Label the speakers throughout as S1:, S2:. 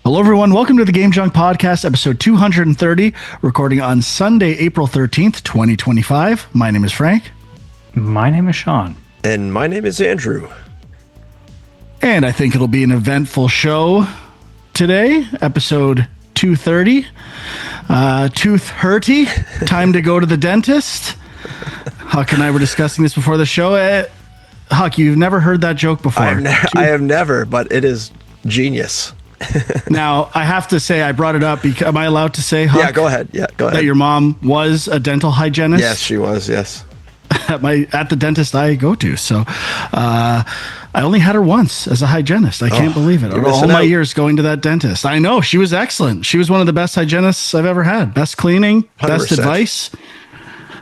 S1: Hello, everyone. Welcome to the Game Junk Podcast, episode 230, recording on Sunday, April 13th, 2025. My name is Frank.
S2: My name is Sean.
S3: And my name is Andrew.
S1: And I think it'll be an eventful show today, episode 230. Tooth hurty, time to go to the dentist. Huck and I were discussing this before the show. Huck, you've never heard that joke before.
S3: I have never, but it is genius.
S1: Now, I have to say, I brought it up because, am I allowed to say, Huck?
S3: Yeah, go ahead.
S1: That your mom was a dental hygienist?
S3: Yes, she was, yes.
S1: At the dentist I go to. So I only had her once as a hygienist. I can't believe it. All my years going to that dentist. I know, she was excellent. She was one of the best hygienists I've ever had. Best cleaning, 100%. Best advice.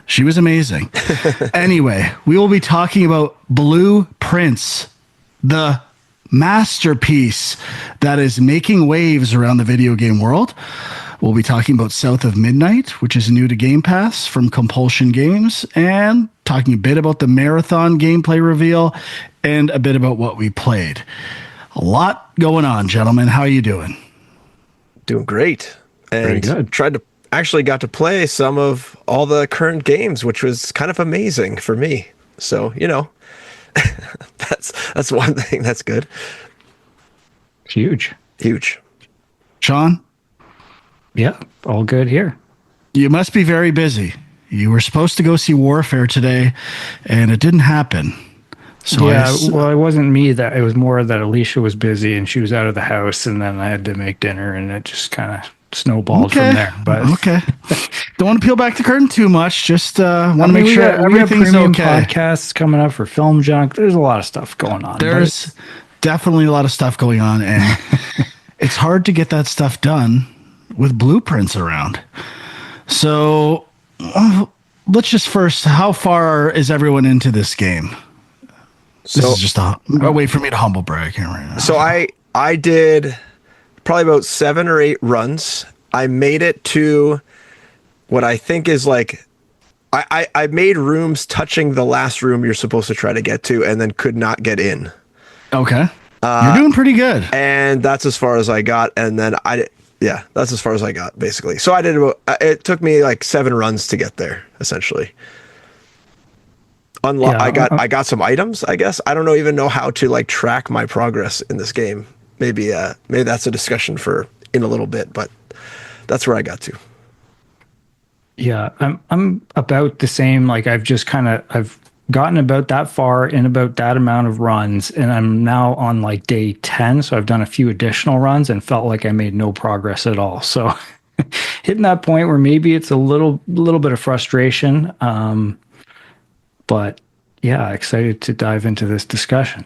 S1: She was amazing. Anyway, we will be talking about Blueprints, the masterpiece that is making waves around the video game world. We'll be talking about South of Midnight, which is new to Game Pass from Compulsion Games, and talking a bit about the Marathon gameplay reveal and a bit about what we played. A lot going on, gentlemen. How are you doing?
S3: Doing great.
S2: Very good.
S3: Got to play some of all the current games, which was kind of amazing for me. So, that's one thing that's good.
S2: Huge.
S1: Sean?
S2: Yeah, all good here.
S1: You must be very busy. You were supposed to go see Warfare today, and it didn't happen. So
S2: it wasn't me. That it was more that Alicia was busy and she was out of the house, and then I had to make dinner, and it just kind of snowballed from there. But
S1: okay, don't want to peel back the curtain too much. Just want to make sure everything's okay.
S2: Podcasts coming up for Film Junk. There's a lot of stuff going on.
S1: There's definitely a lot of stuff going on, and it's hard to get that stuff done with Blueprints around. So let's just first, how far is everyone into this game? This is just a way for me to humble brag here right now.
S3: So I did probably about 7 or 8 runs. I made it to what I think is like, I made rooms touching the last room you're supposed to try to get to, and then could not get in.
S1: Okay. You're doing pretty good.
S3: And that's as far as I got. And then that's as far as I got, basically. So it took me like 7 runs to get there, essentially. I got some items, I guess. I don't even know how to like track my progress in this game. Maybe that's a discussion for in a little bit, but that's where I got to.
S2: Yeah, I'm about the same. Like I've gotten about that far in about that amount of runs, and I'm now on like day 10. So I've done a few additional runs and felt like I made no progress at all. So hitting that point where maybe it's a little bit of frustration. But yeah, excited to dive into this discussion.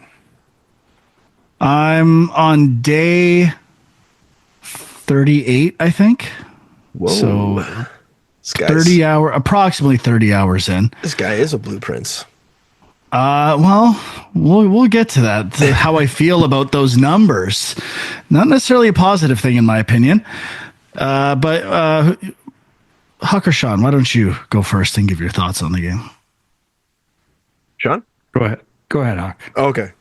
S1: I'm on day 38, I think.
S3: Whoa.
S1: So approximately 30 hours in.
S3: This guy is a Blueprints.
S1: Well, we'll get to that. How I feel about those numbers. Not necessarily a positive thing in my opinion. But Huck or Sean, why don't you go first and give your thoughts on the game?
S3: Sean?
S2: Go ahead, Huck.
S3: Okay.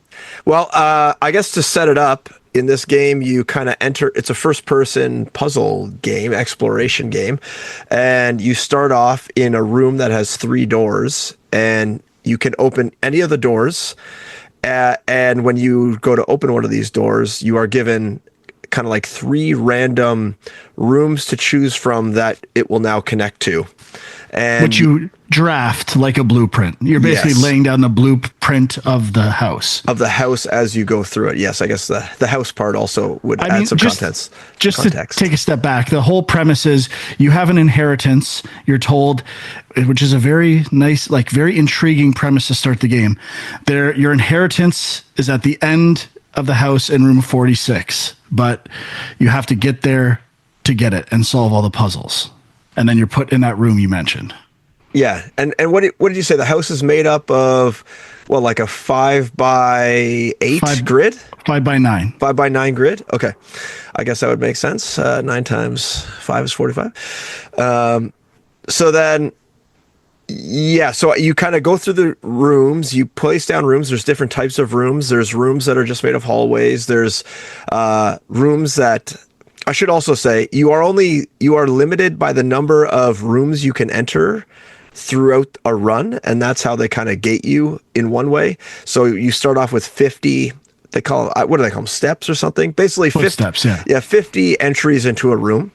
S3: Well, I guess to set it up, in this game, you kind of enter, it's a first-person puzzle game, exploration game, and you start off in a room that has 3 doors, and you can open any of the doors, and when you go to open one of these doors, you are given kind of like 3 random rooms to choose from that it will now connect to. And
S1: which you draft like a blueprint. You're basically laying down the blueprint of the house.
S3: Of the house as you go through it. Yes, I guess the house part also would add some context.
S1: Just to take a step back, the whole premise is you have an inheritance, you're told, which is a very nice, like very intriguing premise to start the game. Your inheritance is at the end of the house in room 46, but you have to get there to get it and solve all the puzzles. And then you're put in that room you mentioned.
S3: Yeah. And what did you say? The house is made up of, well, like a 5x8 grid?
S1: 5x9.
S3: 5x9 grid? Okay. I guess that would make sense. 9 times 5 is 45. So then, yeah, so you kind of go through the rooms, you place down rooms. There's different types of rooms. There's rooms that are just made of hallways. There's rooms that I should also say you are limited by the number of rooms you can enter throughout a run, and that's how they kind of gate you in one way. So you start off with 50. They call what do they call them? Steps or something? Basically, 50
S1: Footsteps, yeah.
S3: Yeah, 50 entries into a room,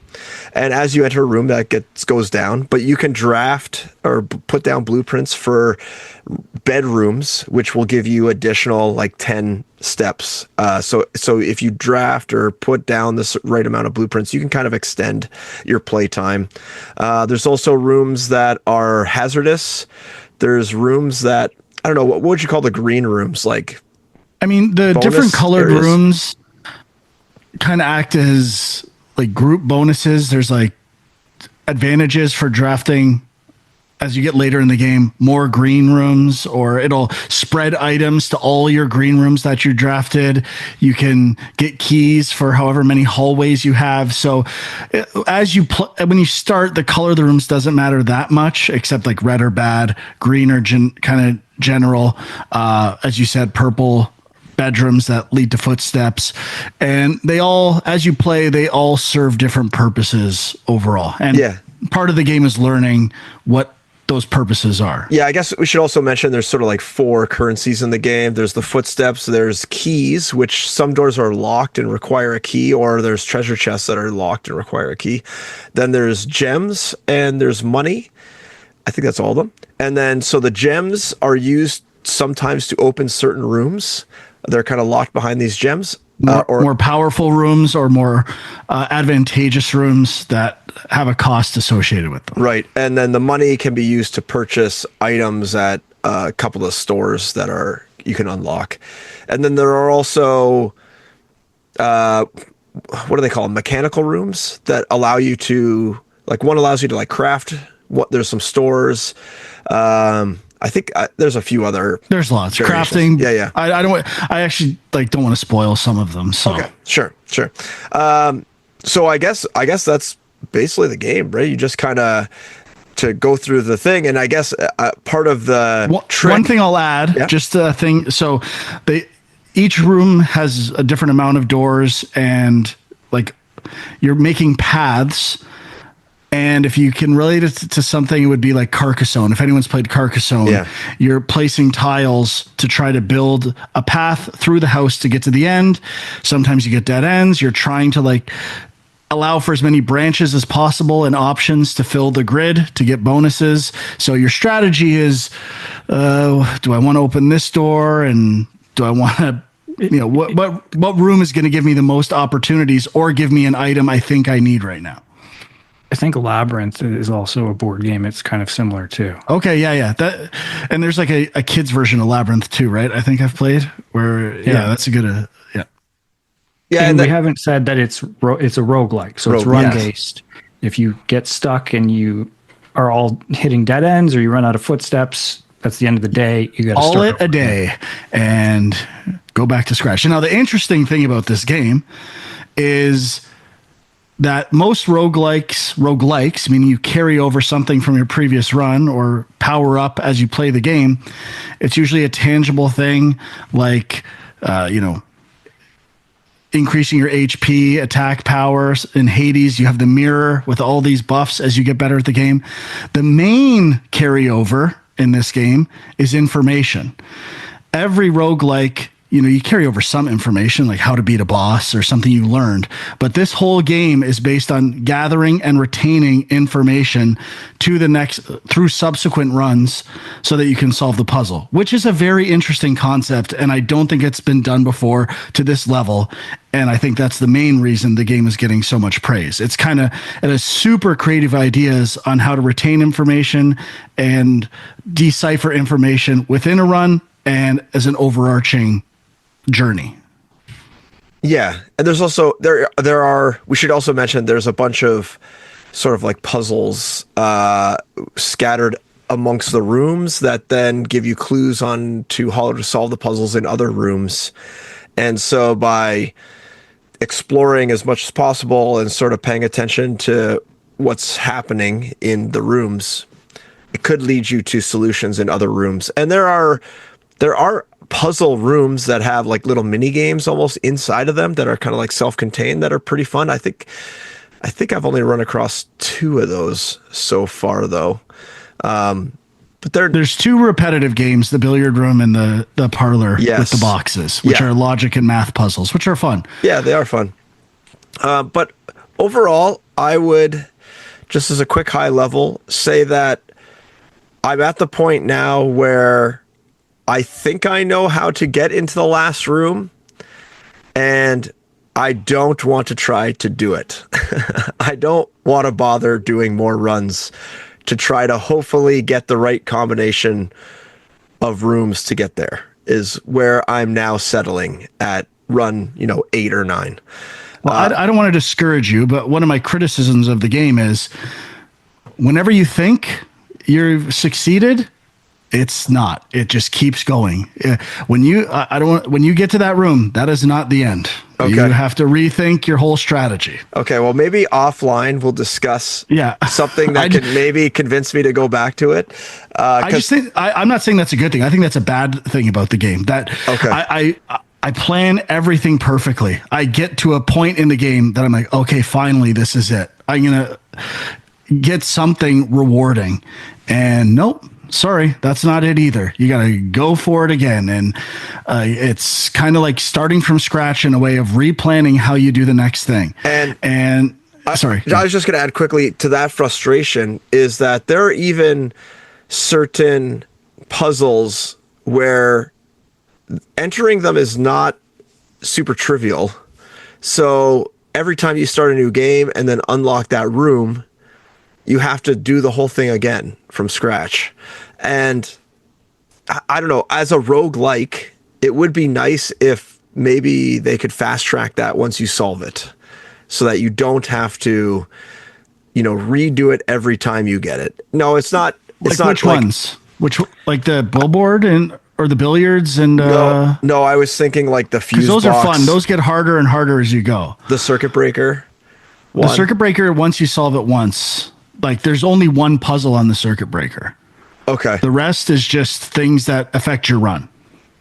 S3: and as you enter a room, that goes down. But you can draft or put down blueprints for bedrooms, which will give you additional like 10 steps. So if you draft or put down this right amount of blueprints, you can kind of extend your playtime. There's also rooms that are hazardous. There's rooms that I don't know what would you call the green rooms, like.
S1: I mean, the
S3: Bonus
S1: different colored
S3: areas?
S1: rooms kind of act as like group bonuses. There's like advantages for drafting as you get later in the game, more green rooms, or it'll spread items to all your green rooms that you drafted. You can get keys for however many hallways you have. So as you when you start, the color of the rooms doesn't matter that much, except like red or bad, green or kind of general. As you said, purple bedrooms that lead to footsteps, and they all, as you play, they all serve different purposes overall. And part of the game is learning what those purposes are.
S3: Yeah, I guess we should also mention there's sort of like 4 currencies in the game. There's the footsteps, there's keys, which some doors are locked and require a key, or there's treasure chests that are locked and require a key. Then there's gems and there's money. I think that's all of them. And then so the gems are used sometimes to open certain rooms. They're kind of locked behind these gems.
S1: More powerful rooms or more advantageous rooms that have a cost associated with them.
S3: Right. And then the money can be used to purchase items at a couple of stores that you can unlock. And then there are also, what do they call them? Mechanical rooms that allow you to, like one allows you to like craft. There's some stores. I think there's a few other.
S1: There's lots.
S3: Variations.
S1: Crafting. Yeah. I actually don't want to spoil some of them. So
S3: okay, sure. So I guess that's basically the game, right? You just kind of to go through the thing, and I guess part of the trick.
S1: One thing I'll add, just a thing. So each room has a different amount of doors, and like you're making paths. And if you can relate it to something, it would be like Carcassonne. If anyone's played Carcassonne, you're placing tiles to try to build a path through the house to get to the end. Sometimes you get dead ends. You're trying to like allow for as many branches as possible and options to fill the grid to get bonuses. So your strategy is, do I want to open this door? And do I want to, what room is going to give me the most opportunities or give me an item I think I need right now?
S2: I think Labyrinth is also a board game. It's kind of similar too.
S1: Okay, yeah. And there's like a kid's version of Labyrinth too, right? I think I've played where, that's a good,
S2: Yeah, and we haven't said that it's a roguelike, so it's run-based. If you get stuck and you are all hitting dead ends or you run out of footsteps, that's the end of the day. You got to start
S1: it a day and go back to scratch. Now, the interesting thing about this game is that most roguelikes, meaning you carry over something from your previous run or power up as you play the game, it's usually a tangible thing like, increasing your HP, attack powers. In Hades, you have the mirror with all these buffs as you get better at the game. The main carryover in this game is information. Every roguelike, you carry over some information like how to beat a boss or something you learned. But this whole game is based on gathering and retaining information through subsequent runs so that you can solve the puzzle, which is a very interesting concept. And I don't think it's been done before to this level. And I think that's the main reason the game is getting so much praise. It has super creative ideas on how to retain information and decipher information within a run and as an overarching journey.
S3: Yeah, and there's also we should also mention there's a bunch of sort of like puzzles scattered amongst the rooms that then give you clues on to how to solve the puzzles in other rooms. And so by exploring as much as possible and sort of paying attention to what's happening in the rooms, it could lead you to solutions in other rooms. And there are puzzle rooms that have like little mini games almost inside of them that are kind of like self-contained that are pretty fun. I think I've only run across 2 of those so far though. But
S1: there's 2 repetitive games, the billiard room and the parlor with the boxes, which are logic and math puzzles, which are fun.
S3: Yeah, they are fun. But overall, I would, just as a quick high level, say that I'm at the point now where I think I know how to get into the last room, and I don't want to try to do it. I don't want to bother doing more runs to try to hopefully get the right combination of rooms to get there, is where I'm now settling at run, 8 or 9.
S1: Well, I don't want to discourage you, but one of my criticisms of the game is whenever you think you've succeeded, it's not. It just keeps going. When you get to that room, that is not the end. Okay. You have to rethink your whole strategy.
S3: Okay, well, maybe offline we'll discuss something that can maybe convince me to go back to it.
S1: I just think I'm not saying that's a good thing. I think that's a bad thing about the game. I plan everything perfectly. I get to a point in the game that I'm like, okay, finally, this is it. I'm gonna get something rewarding, and nope. Sorry, that's not it either. You got to go for it again. And it's kind of like starting from scratch in a way of replanning how you do the next thing. And sorry.
S3: I was just going to add quickly to that frustration is that there are even certain puzzles where entering them is not super trivial. So every time you start a new game and then unlock that room, you have to do the whole thing again from scratch. And I don't know, as a roguelike, it would be nice if maybe they could fast track that once you solve it so that you don't have to, redo it every time you get it. No, it's not. It's not
S1: which ones? Which, like the billboard or the billiards and
S3: no, I was thinking like the fuse box.
S1: Those are fun. Those get harder and harder as you go.
S3: The circuit breaker.
S1: The circuit breaker, once you solve it once, like there's only one puzzle on the circuit breaker.
S3: Okay.
S1: The rest is just things that affect your run.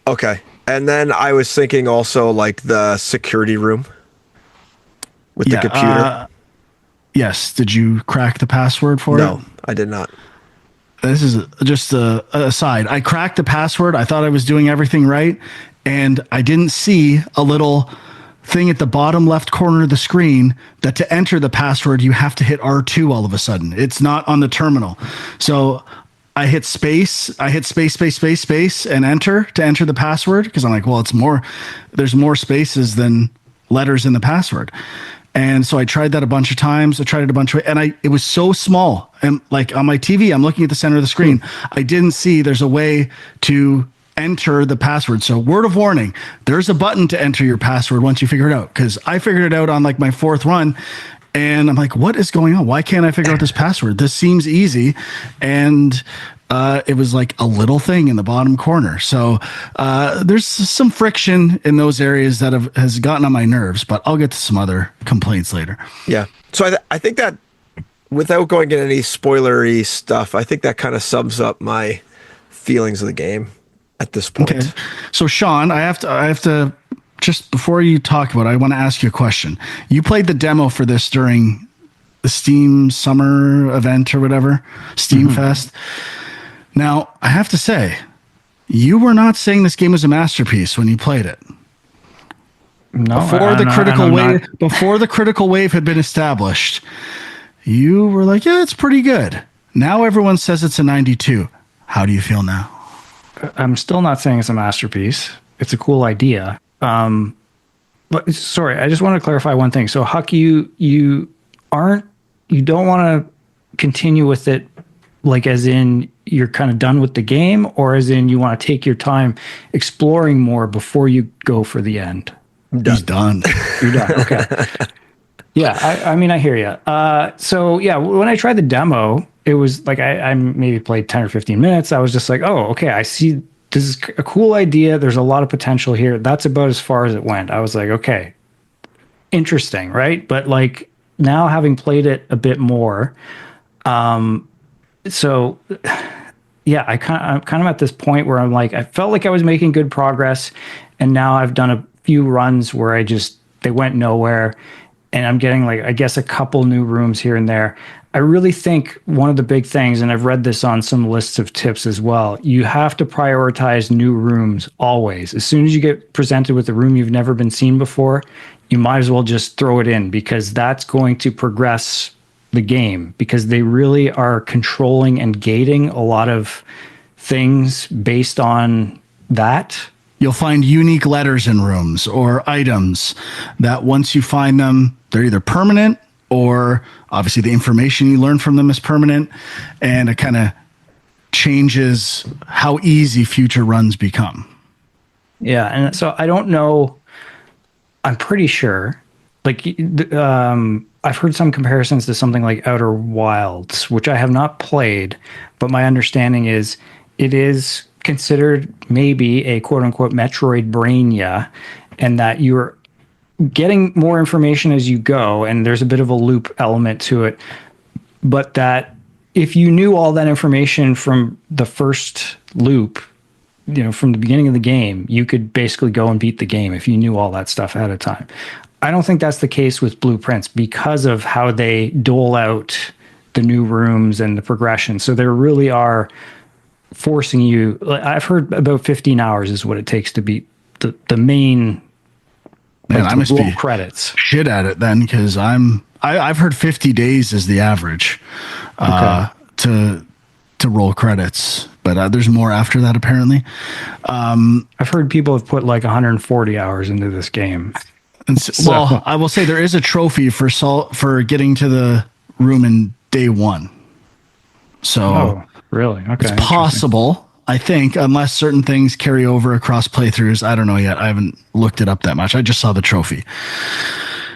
S3: Okay. And then I was thinking also like the security room with the computer.
S1: Yes. Did you crack the password for it?
S3: No, I did not.
S1: This is just a aside. I cracked the password. I thought I was doing everything right. And I didn't see a little thing at the bottom left corner of the screen that to enter the password, you have to hit R2 all of a sudden. It's not on the terminal. So I hit space, space, and enter to enter the password. Cause I'm like, well, there's more spaces than letters in the password. And so I tried that a bunch of times. I tried it a bunch of ways, and it was so small. And like on my TV, I'm looking at the center of the screen. I didn't see there's a way to enter the password. So word of warning, there's a button to enter your password once you figure it out. Cause I figured it out on like my 4th run. And I'm like, what is going on? Why can't I figure out this password? This seems easy. And it was like a little thing in the bottom corner. So there's some friction in those areas that has gotten on my nerves, but I'll get to some other complaints later.
S3: Yeah. So I think that without going into any spoilery stuff, I think that kind of sums up my feelings of the game at this point. Okay.
S1: So Sean, I have to just before you talk about it, I want to ask you a question. You played the demo for this during the Steam summer event or whatever, Steam Fest. Now, I have to say, you were not saying this game was a masterpiece when you played it.
S2: No,
S1: before the critical wave had been established, you were like, yeah, it's pretty good. Now everyone says it's a 92. How do you feel now?
S2: I'm still not saying it's a masterpiece. It's a cool idea. But sorry, I just want to clarify one thing. So Huck, you don't want to continue with it, like as in you're kind of done with the game, or as in you want to take your time exploring more before you go for the end?
S1: He's done.
S2: You're done. Okay. Yeah. I mean, I hear you. So yeah, when I tried the demo, it was like, I maybe played 10 or 15 minutes. I was just like, oh, okay. I see. This is a cool idea. There's a lot of potential here. That's about as far as it went. I was like, okay, interesting, right? But like now having played it a bit more, so yeah, I'm kind of at this point where I'm like, I felt like I was making good progress, and now I've done a few runs where they went nowhere, and I'm getting like, I guess, a couple new rooms here and there. I really think one of the big things, and I've read this on some lists of tips as well, you have to prioritize new rooms always. As soon as you get presented with a room you've never been seen before, you might as well just throw it in, because that's going to progress the game, because they really are controlling and gating a lot of things based on that.
S1: You'll find unique letters in rooms or items that once you find them, they're either permanent, or obviously the information you learn from them is permanent, and it kind of changes how easy future runs become.
S2: Yeah, and so I don't know. I'm pretty sure, like, I've heard some comparisons to something like Outer Wilds, which I have not played, but my understanding is it is considered maybe a quote unquote Metroidvania, and that you're getting more information as you go, and there's a bit of a loop element to it, but that if you knew all that information from the first loop, from the beginning of the game, you could basically go and beat the game if you knew all that stuff ahead of time. I don't think that's the case with Blueprints, because of how they dole out the new rooms and the progression. So they really are forcing you. I've heard about 15 hours is what it takes to beat the main.
S1: Man, I must be
S2: credits
S1: shit at it then, because I've heard 50 days is the average to roll credits, but there's more after that apparently.
S2: I've heard people have put like 140 hours into this game.
S1: And well, I will say there is a trophy for getting to the room in day one. So
S2: really? Okay.
S1: It's possible, I think, unless certain things carry over across playthroughs. I don't know yet. I haven't looked it up that much. I just saw the trophy.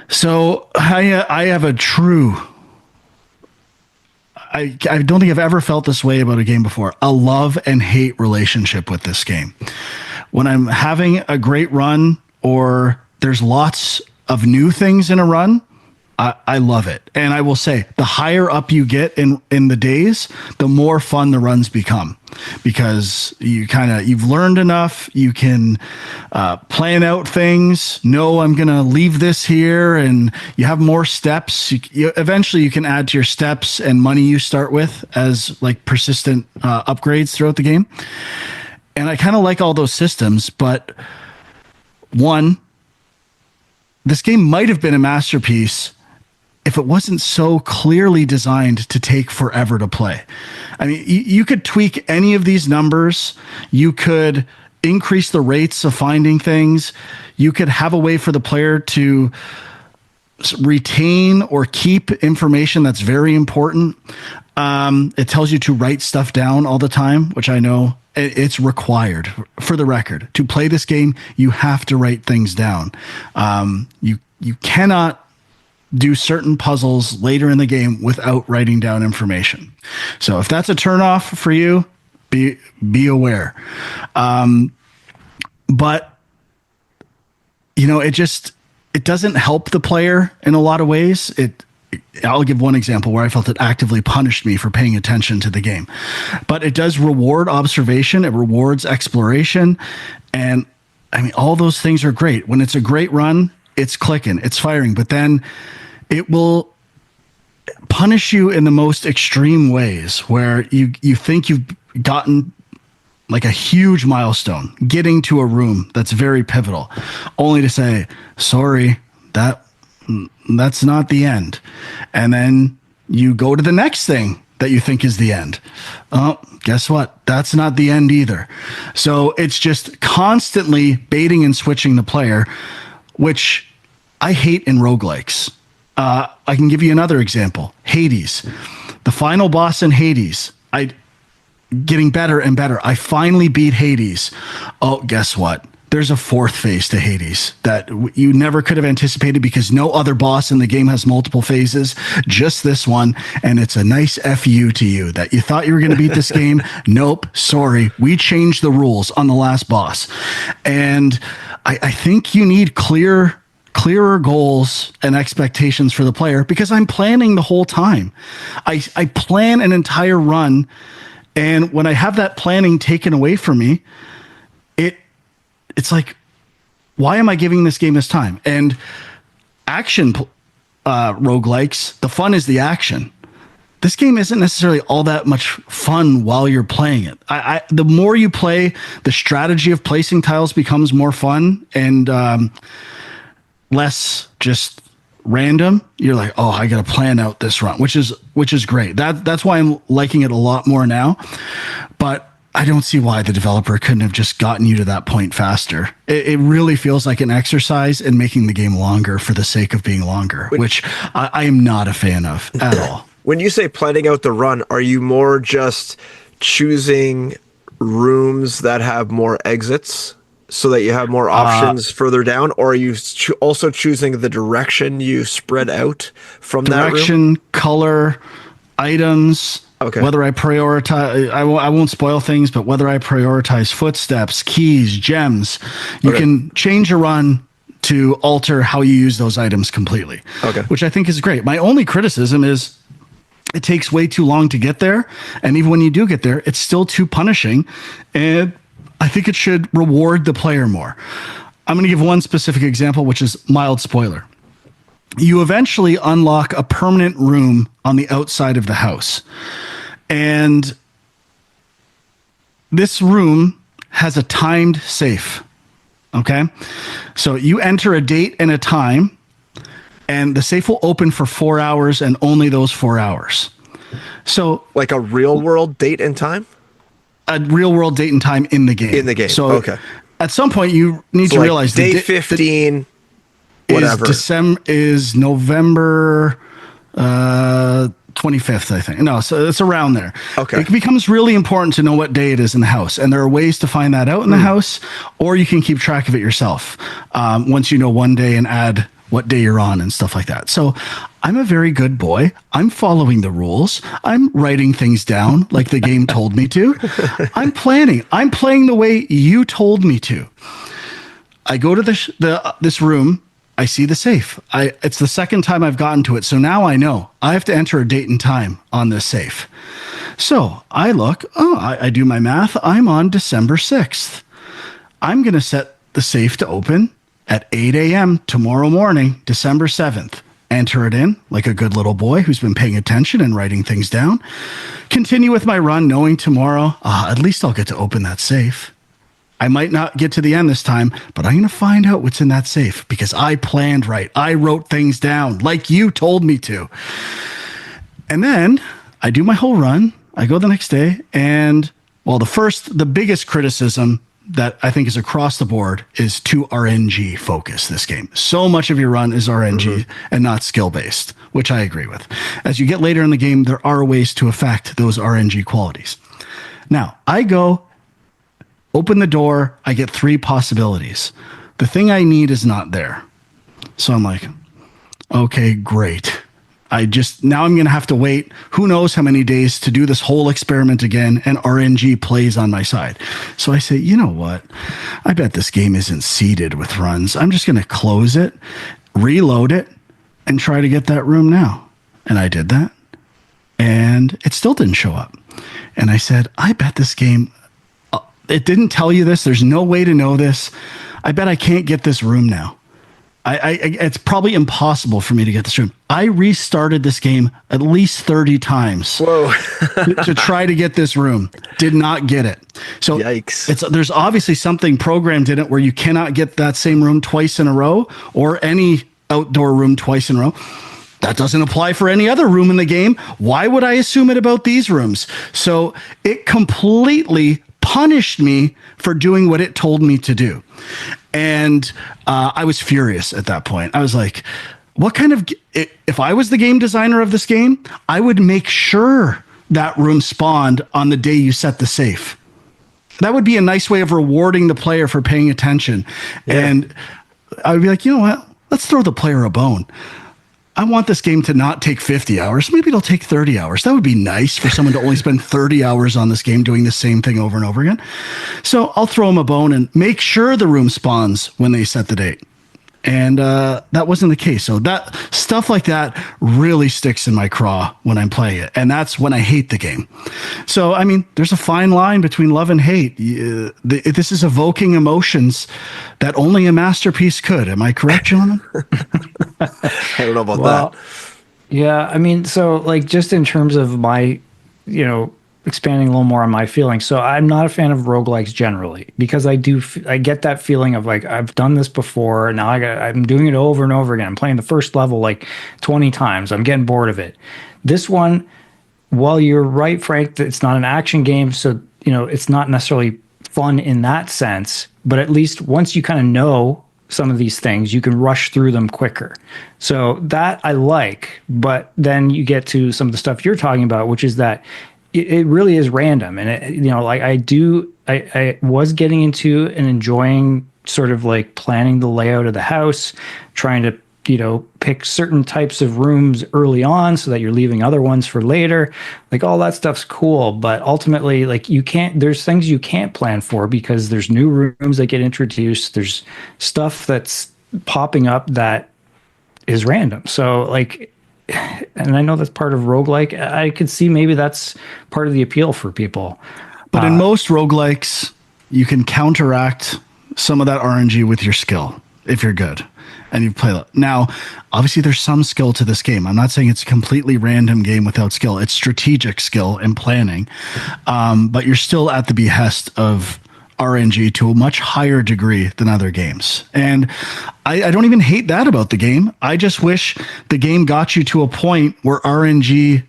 S1: So I have a true, I don't think I've ever felt this way about a game before, a love and hate relationship with this game. When I'm having a great run, or there's lots of new things in a run, I love it. And I will say, the higher up you get in the days, the more fun the runs become, because you've learned enough. You can plan out things. No, I'm going to leave this here, and you have more steps. Eventually you can add to your steps and money you start with as like persistent upgrades throughout the game. And I kind of like all those systems, but this game might have been a masterpiece if it wasn't so clearly designed to take forever to play. I mean, you could tweak any of these numbers. You could increase the rates of finding things. You could have a way for the player to retain or keep information that's very important. It tells you to write stuff down all the time, which I know it's required. For the record, to play this game, you have to write things down. You cannot do certain puzzles later in the game without writing down information. So if that's a turnoff for you, be aware. But it doesn't help the player in a lot of ways. I'll give one example where I felt it actively punished me for paying attention to the game. But it does reward observation. It rewards exploration. And I mean, all those things are great. When it's a great run, it's clicking, it's firing, but then it will punish you in the most extreme ways, where you think you've gotten like a huge milestone, getting to a room that's very pivotal, only to say, sorry, that's not the end. And then you go to the next thing that you think is the end. Oh, guess what? That's not the end either. So it's just constantly baiting and switching the player, which I hate in roguelikes. I can give you another example. Hades. The final boss in Hades, getting better and better. I finally beat Hades. Oh, guess what? There's a fourth phase to Hades that you never could have anticipated, because no other boss in the game has multiple phases, just this one. And it's a nice FU to you that you thought you were going to beat this game. Nope. Sorry. We changed the rules on the last boss. And I think you need clearer goals and expectations for the player, because I'm planning the whole time. I plan an entire run And when I have that planning taken away from me, it's like, why am I giving this game this time? And action roguelikes, the fun is the action. This game isn't necessarily all that much fun while you're playing it. The more you play, the strategy of placing tiles becomes more fun and less just random. You're like, oh, I got to plan out this run, which is great. That's why I'm liking it a lot more now. But I don't see why the developer couldn't have just gotten you to that point faster. It really feels like an exercise in making the game longer for the sake of being longer, which I am not a fan of at all.
S3: When you say planning out the run, are you more just choosing rooms that have more exits so that you have more options further down? Or are you also choosing the direction you spread out from that room?
S1: Direction, color, items. Okay. Whether I prioritize, I won't spoil things, but whether I prioritize footsteps, keys, gems, you can change a run to alter how you use those items completely. Okay. Which I think is great. My only criticism is it takes way too long to get there. And even when you do get there, it's still too punishing. And I think it should reward the player more. I'm going to give one specific example, which is mild spoiler. You eventually unlock a permanent room on the outside of the house. And this room has a timed safe. Okay? So you enter a date and a time, and the safe will open for 4 hours and only those 4 hours. So,
S3: like a real world date and time?
S1: A real world date and time in the game.
S3: In the game. So, okay.
S1: At some point, you need to realize
S3: day 15. Whatever
S1: is November 25th, I think. No, so it's around there. Okay. It becomes really important to know what day it is in the house, and there are ways to find that out in the house, or you can keep track of it yourself once you know one day and add what day you're on and stuff like that. So I'm a very good boy. I'm following the rules. I'm writing things down like the game told me to. I'm planning. I'm playing the way you told me to. I go to this room. I see the safe. It's the second time I've gotten to it. So now I know I have to enter a date and time on this safe. So I look, I do my math. I'm on December 6th. I'm going to set the safe to open at 8 a.m. tomorrow morning, December 7th. Enter it in like a good little boy who's been paying attention and writing things down. Continue with my run, knowing tomorrow, at least I'll get to open that safe. I might not get to the end this time, but I'm going to find out what's in that safe because I planned right. I wrote things down like you told me to. And then I do my whole run. I go the next day. And well, the biggest criticism that I think is across the board is too RNG focused, this game. So much of your run is RNG and not skill based, which I agree with. As you get later in the game, there are ways to affect those RNG qualities. Now, I go open the door, I get 3 possibilities. The thing I need is not there. So I'm like, okay, great. Now I'm going to have to wait who knows how many days to do this whole experiment again, and RNG plays on my side. So I say, you know what? I bet this game isn't seeded with runs. I'm just going to close it, reload it, and try to get that room now. And I did that, and it still didn't show up. And I said, I bet this game... It didn't tell you this. There's no way to know this. I bet I can't get this room now. It's probably impossible for me to get this room. I restarted this game at least 30 times to try to get this room. Did not get it. So yikes. There's obviously something programmed in it where you cannot get that same room twice in a row or any outdoor room twice in a row. That doesn't apply for any other room in the game. Why would I assume it about these rooms? So it completely punished me for doing what it told me to do. And I was furious at that point. I was like, if I was the game designer of this game, I would make sure that room spawned on the day you set the safe. That would be a nice way of rewarding the player for paying attention. Yeah. And I would be like, you know what? Let's throw the player a bone. I want this game to not take 50 hours. Maybe it'll take 30 hours. That would be nice for someone to only spend 30 hours on this game doing the same thing over and over again. So I'll throw them a bone and make sure the room spawns when they set the date. And that wasn't the case. So that stuff like that really sticks in my craw when I'm playing it. And that's when I hate the game. So, I mean, there's a fine line between love and hate. This is evoking emotions that only a masterpiece could. Am I correct, gentlemen?
S3: I don't know about that.
S2: Yeah, I mean, so like just in terms of my, expanding a little more on my feelings. So I'm not a fan of roguelikes generally because I get that feeling of like I've done this before. Now I'm doing it over and over again. I'm playing the first level like 20 times. I'm getting bored of it. This one, while you're right, Frank, that it's not an action game, so it's not necessarily fun in that sense. But at least once you kind of know some of these things, you can rush through them quicker. So that I like. But then you get to some of the stuff you're talking about, which is that it really is random. And like I was getting into and enjoying sort of like planning the layout of the house, trying to pick certain types of rooms early on so that you're leaving other ones for later. Like all that stuff's cool, but ultimately like there's things you can't plan for because there's new rooms that get introduced. There's stuff that's popping up that is random. So like, and I know that's part of roguelike. I could see maybe that's part of the appeal for people.
S1: But in most roguelikes, you can counteract some of that RNG with your skill if you're good and you play that. Now, obviously, there's some skill to this game. I'm not saying it's a completely random game without skill. It's strategic skill and planning, but you're still at the behest of RNG to a much higher degree than other games. And I don't even hate that about the game. I just wish the game got you to a point where RNG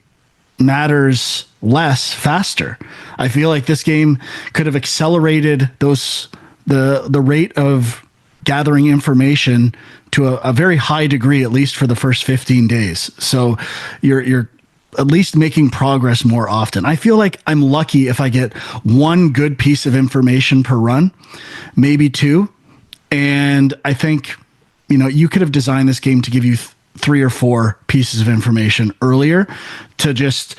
S1: matters less faster. I feel like this game could have accelerated the rate of gathering information to a very high degree, at least for the first 15 days. So you're at least making progress more often. I feel like I'm lucky if I get one good piece of information per run, maybe two. And I think, you could have designed this game to give you 3 or 4 pieces of information earlier to just,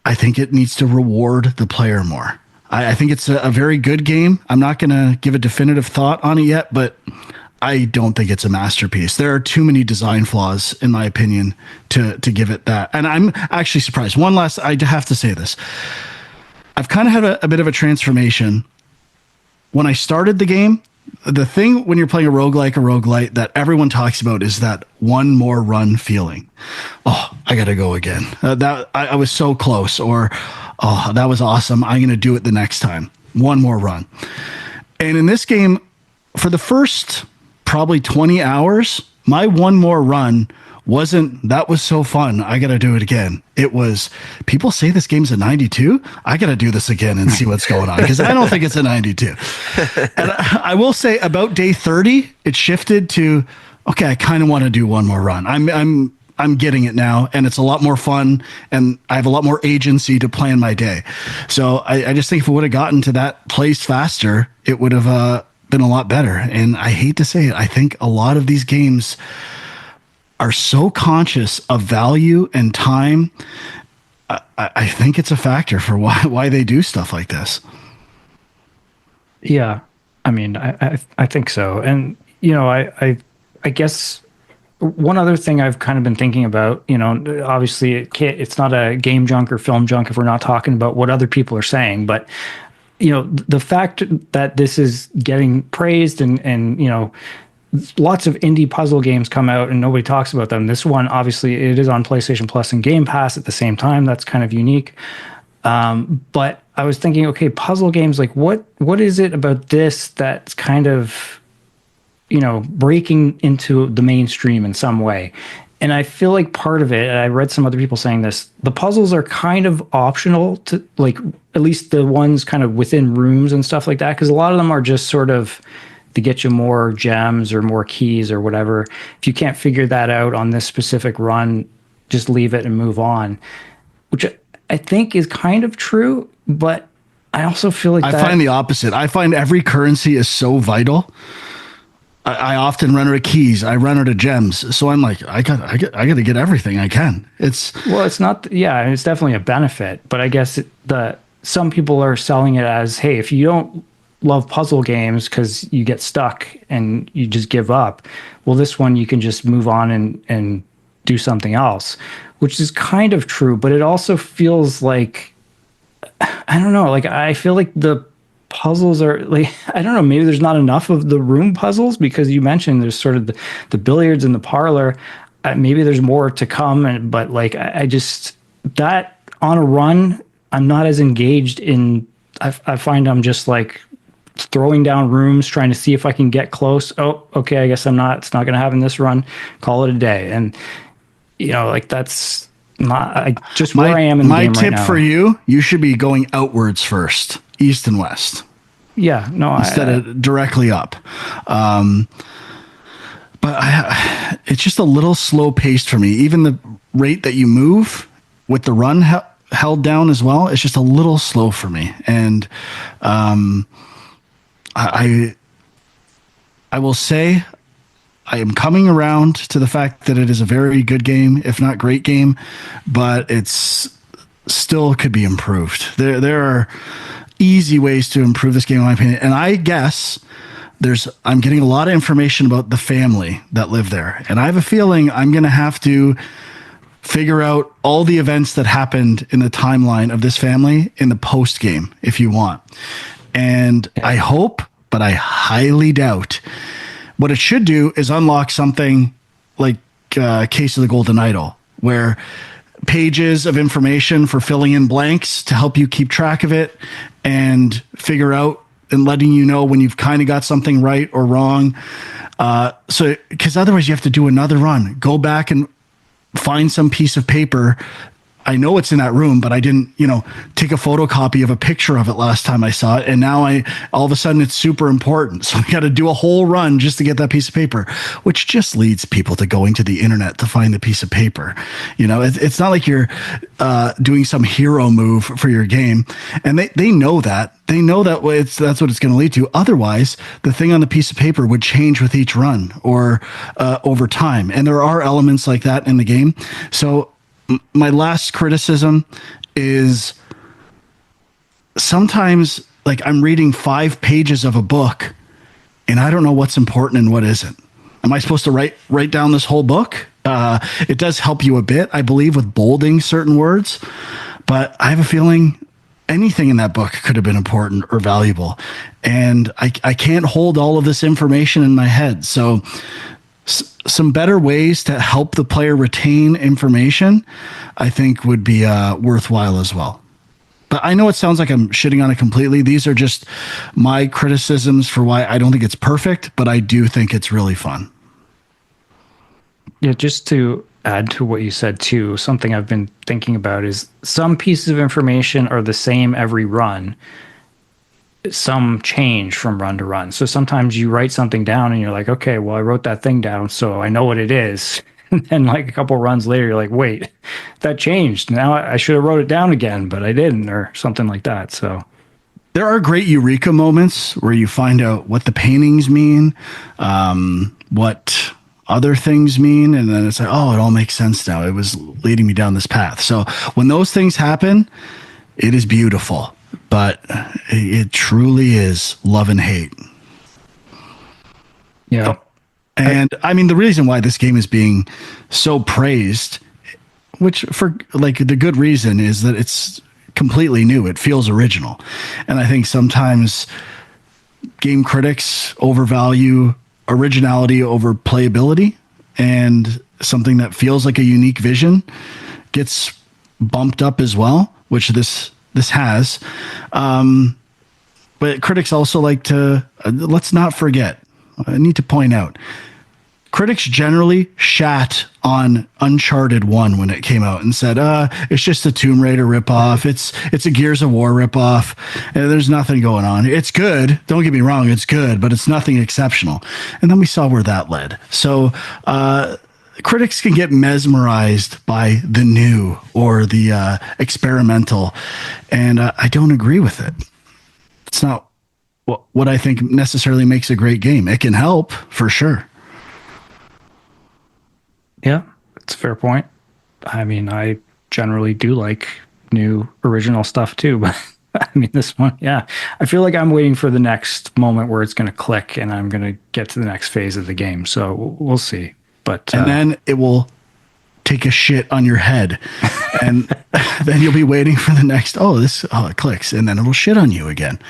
S1: I think it needs to reward the player more. I think it's a very good game. I'm not going to give a definitive thought on it yet, but I don't think it's a masterpiece. There are too many design flaws, in my opinion, to give it that. And I'm actually surprised. I have to say this. I've kind of had a bit of a transformation. When I started the game, the thing when you're playing a roguelite that everyone talks about is that one more run feeling. Oh, I got to go again. I was so close. Or, oh, that was awesome. I'm going to do it the next time. One more run. And in this game, for the first probably 20 hours, my one more run that was so fun. I got to do it again. It was, people say this game's a 92. I got to do this again and see what's going on because I don't think it's a 92. And I will say about day 30, it shifted to, okay, I kind of want to do one more run. I'm getting it now, and it's a lot more fun, and I have a lot more agency to plan my day. So I just think if it would have gotten to that place faster, it would have been a lot better. And I hate to say it, I think a lot of these games are so conscious of value and time. I think it's a factor for why they do stuff like this.
S2: Yeah, I mean, I think so. And I guess one other thing I've kind of been thinking about, obviously it's not a game junk or film junk if we're not talking about what other people are saying, but the fact that this is getting praised and lots of indie puzzle games come out and nobody talks about them. This one, obviously, it is on PlayStation Plus and Game Pass at the same time. That's kind of unique. But I was thinking, okay, puzzle games, like what is it about this that's kind of, breaking into the mainstream in some way? And I feel like part of it, and I read some other people saying this, the puzzles are kind of optional to, like, at least the ones kind of within rooms and stuff like that, because a lot of them are just sort of to get you more gems or more keys or whatever. If you can't figure that out on this specific run, just leave it and move on, which I think is kind of true, but I also feel like
S1: I find the opposite. I find every currency is so vital. I often run out of keys. I run out of gems. So I'm like, I got to get everything I can. It's
S2: not. Yeah, it's definitely a benefit. But I guess some people are selling it as, hey, if you don't love puzzle games because you get stuck and you just give up. Well, this one you can just move on and do something else, which is kind of true, but it also feels like, I don't know, like I feel like the puzzles are like, I don't know, maybe there's not enough of the room puzzles because you mentioned there's sort of the billiards in the parlor. Maybe there's more to come, but like I just, that on a run, I'm not as engaged in. I find I'm just like throwing down rooms, trying to see if I can get close. Oh, okay, I guess I'm not. It's not going to happen this run. Call it a day. And like that's not just where I am in the game right now.
S1: My tip for you: you should be going outwards first, east and west.
S2: Yeah, no,
S1: instead of directly up. But it's just a little slow paced for me. Even the rate that you move with the run held down as well, it's just a little slow for me. And I will say I am coming around to the fact that it is a very good game, if not great game, but it's still could be improved. There are easy ways to improve this game, in my opinion. And I guess I'm getting a lot of information about the family that live there. And I have a feeling I'm going to have to figure out all the events that happened in the timeline of this family in the post game, if you want. And I hope, but I highly doubt, what it should do is unlock something like Case of the Golden Idol, where pages of information for filling in blanks to help you keep track of it and figure out and letting you know when you've kind of got something right or wrong. So, because otherwise you have to do another run, go back and find some piece of paper. I know it's in that room, but I didn't, take a photocopy of a picture of it last time I saw it. And now all of a sudden it's super important. So I got to do a whole run just to get that piece of paper, which just leads people to going to the internet to find the piece of paper. It's not like you're doing some hero move for your game. And they know that. They know that that's what it's going to lead to. Otherwise, the thing on the piece of paper would change with each run or over time. And there are elements like that in the game. So my last criticism is sometimes like I'm reading 5 pages of a book and I don't know what's important and what isn't. Am I supposed to write down this whole book? It does help you a bit, I believe, with bolding certain words, but I have a feeling anything in that book could have been important or valuable. And I can't hold all of this information in my head. So some better ways to help the player retain information, I think would be worthwhile as well. But I know it sounds like I'm shitting on it completely. These are just my criticisms for why I don't think it's perfect, but I do think it's really fun.
S2: Yeah, just to add to what you said too, something I've been thinking about is some pieces of information are the same every run. Some change from run to run. So sometimes you write something down and you're like, okay, well, I wrote that thing down, so I know what it is. And then like a couple runs later, you're like, wait, that changed. Now I should have wrote it down again, but I didn't, or something like that. So
S1: there are great eureka moments where you find out what the paintings mean, what other things mean, and then it's like, oh, it all makes sense now. It was leading me down this path. So when those things happen, it is beautiful. But it truly is love and hate.
S2: Yeah.
S1: And I mean, the reason why this game is being so praised, which for like the good reason, is that it's completely new. It feels original. And I think sometimes game critics overvalue originality over playability, and something that feels like a unique vision gets bumped up as well, which this has. But critics also like to, let's not forget, I need to point out, critics generally shat on Uncharted 1 when it came out and said, it's just a Tomb Raider ripoff. It's a Gears of War ripoff. There's nothing going on. It's good. Don't get me wrong. It's good, but it's nothing exceptional. And then we saw where that led. So, critics can get mesmerized by the new or the experimental, and I don't agree with it. It's not what I think necessarily makes a great game. It can help, for sure.
S2: Yeah, it's a fair point. I mean, I generally do like new original stuff too, but I mean, this one, yeah. I feel like I'm waiting for the next moment where it's going to click and I'm going to get to the next phase of the game. So we'll see. But
S1: And then it will take a shit on your head. And then you'll be waiting for the next, it clicks. And then it'll shit on you again.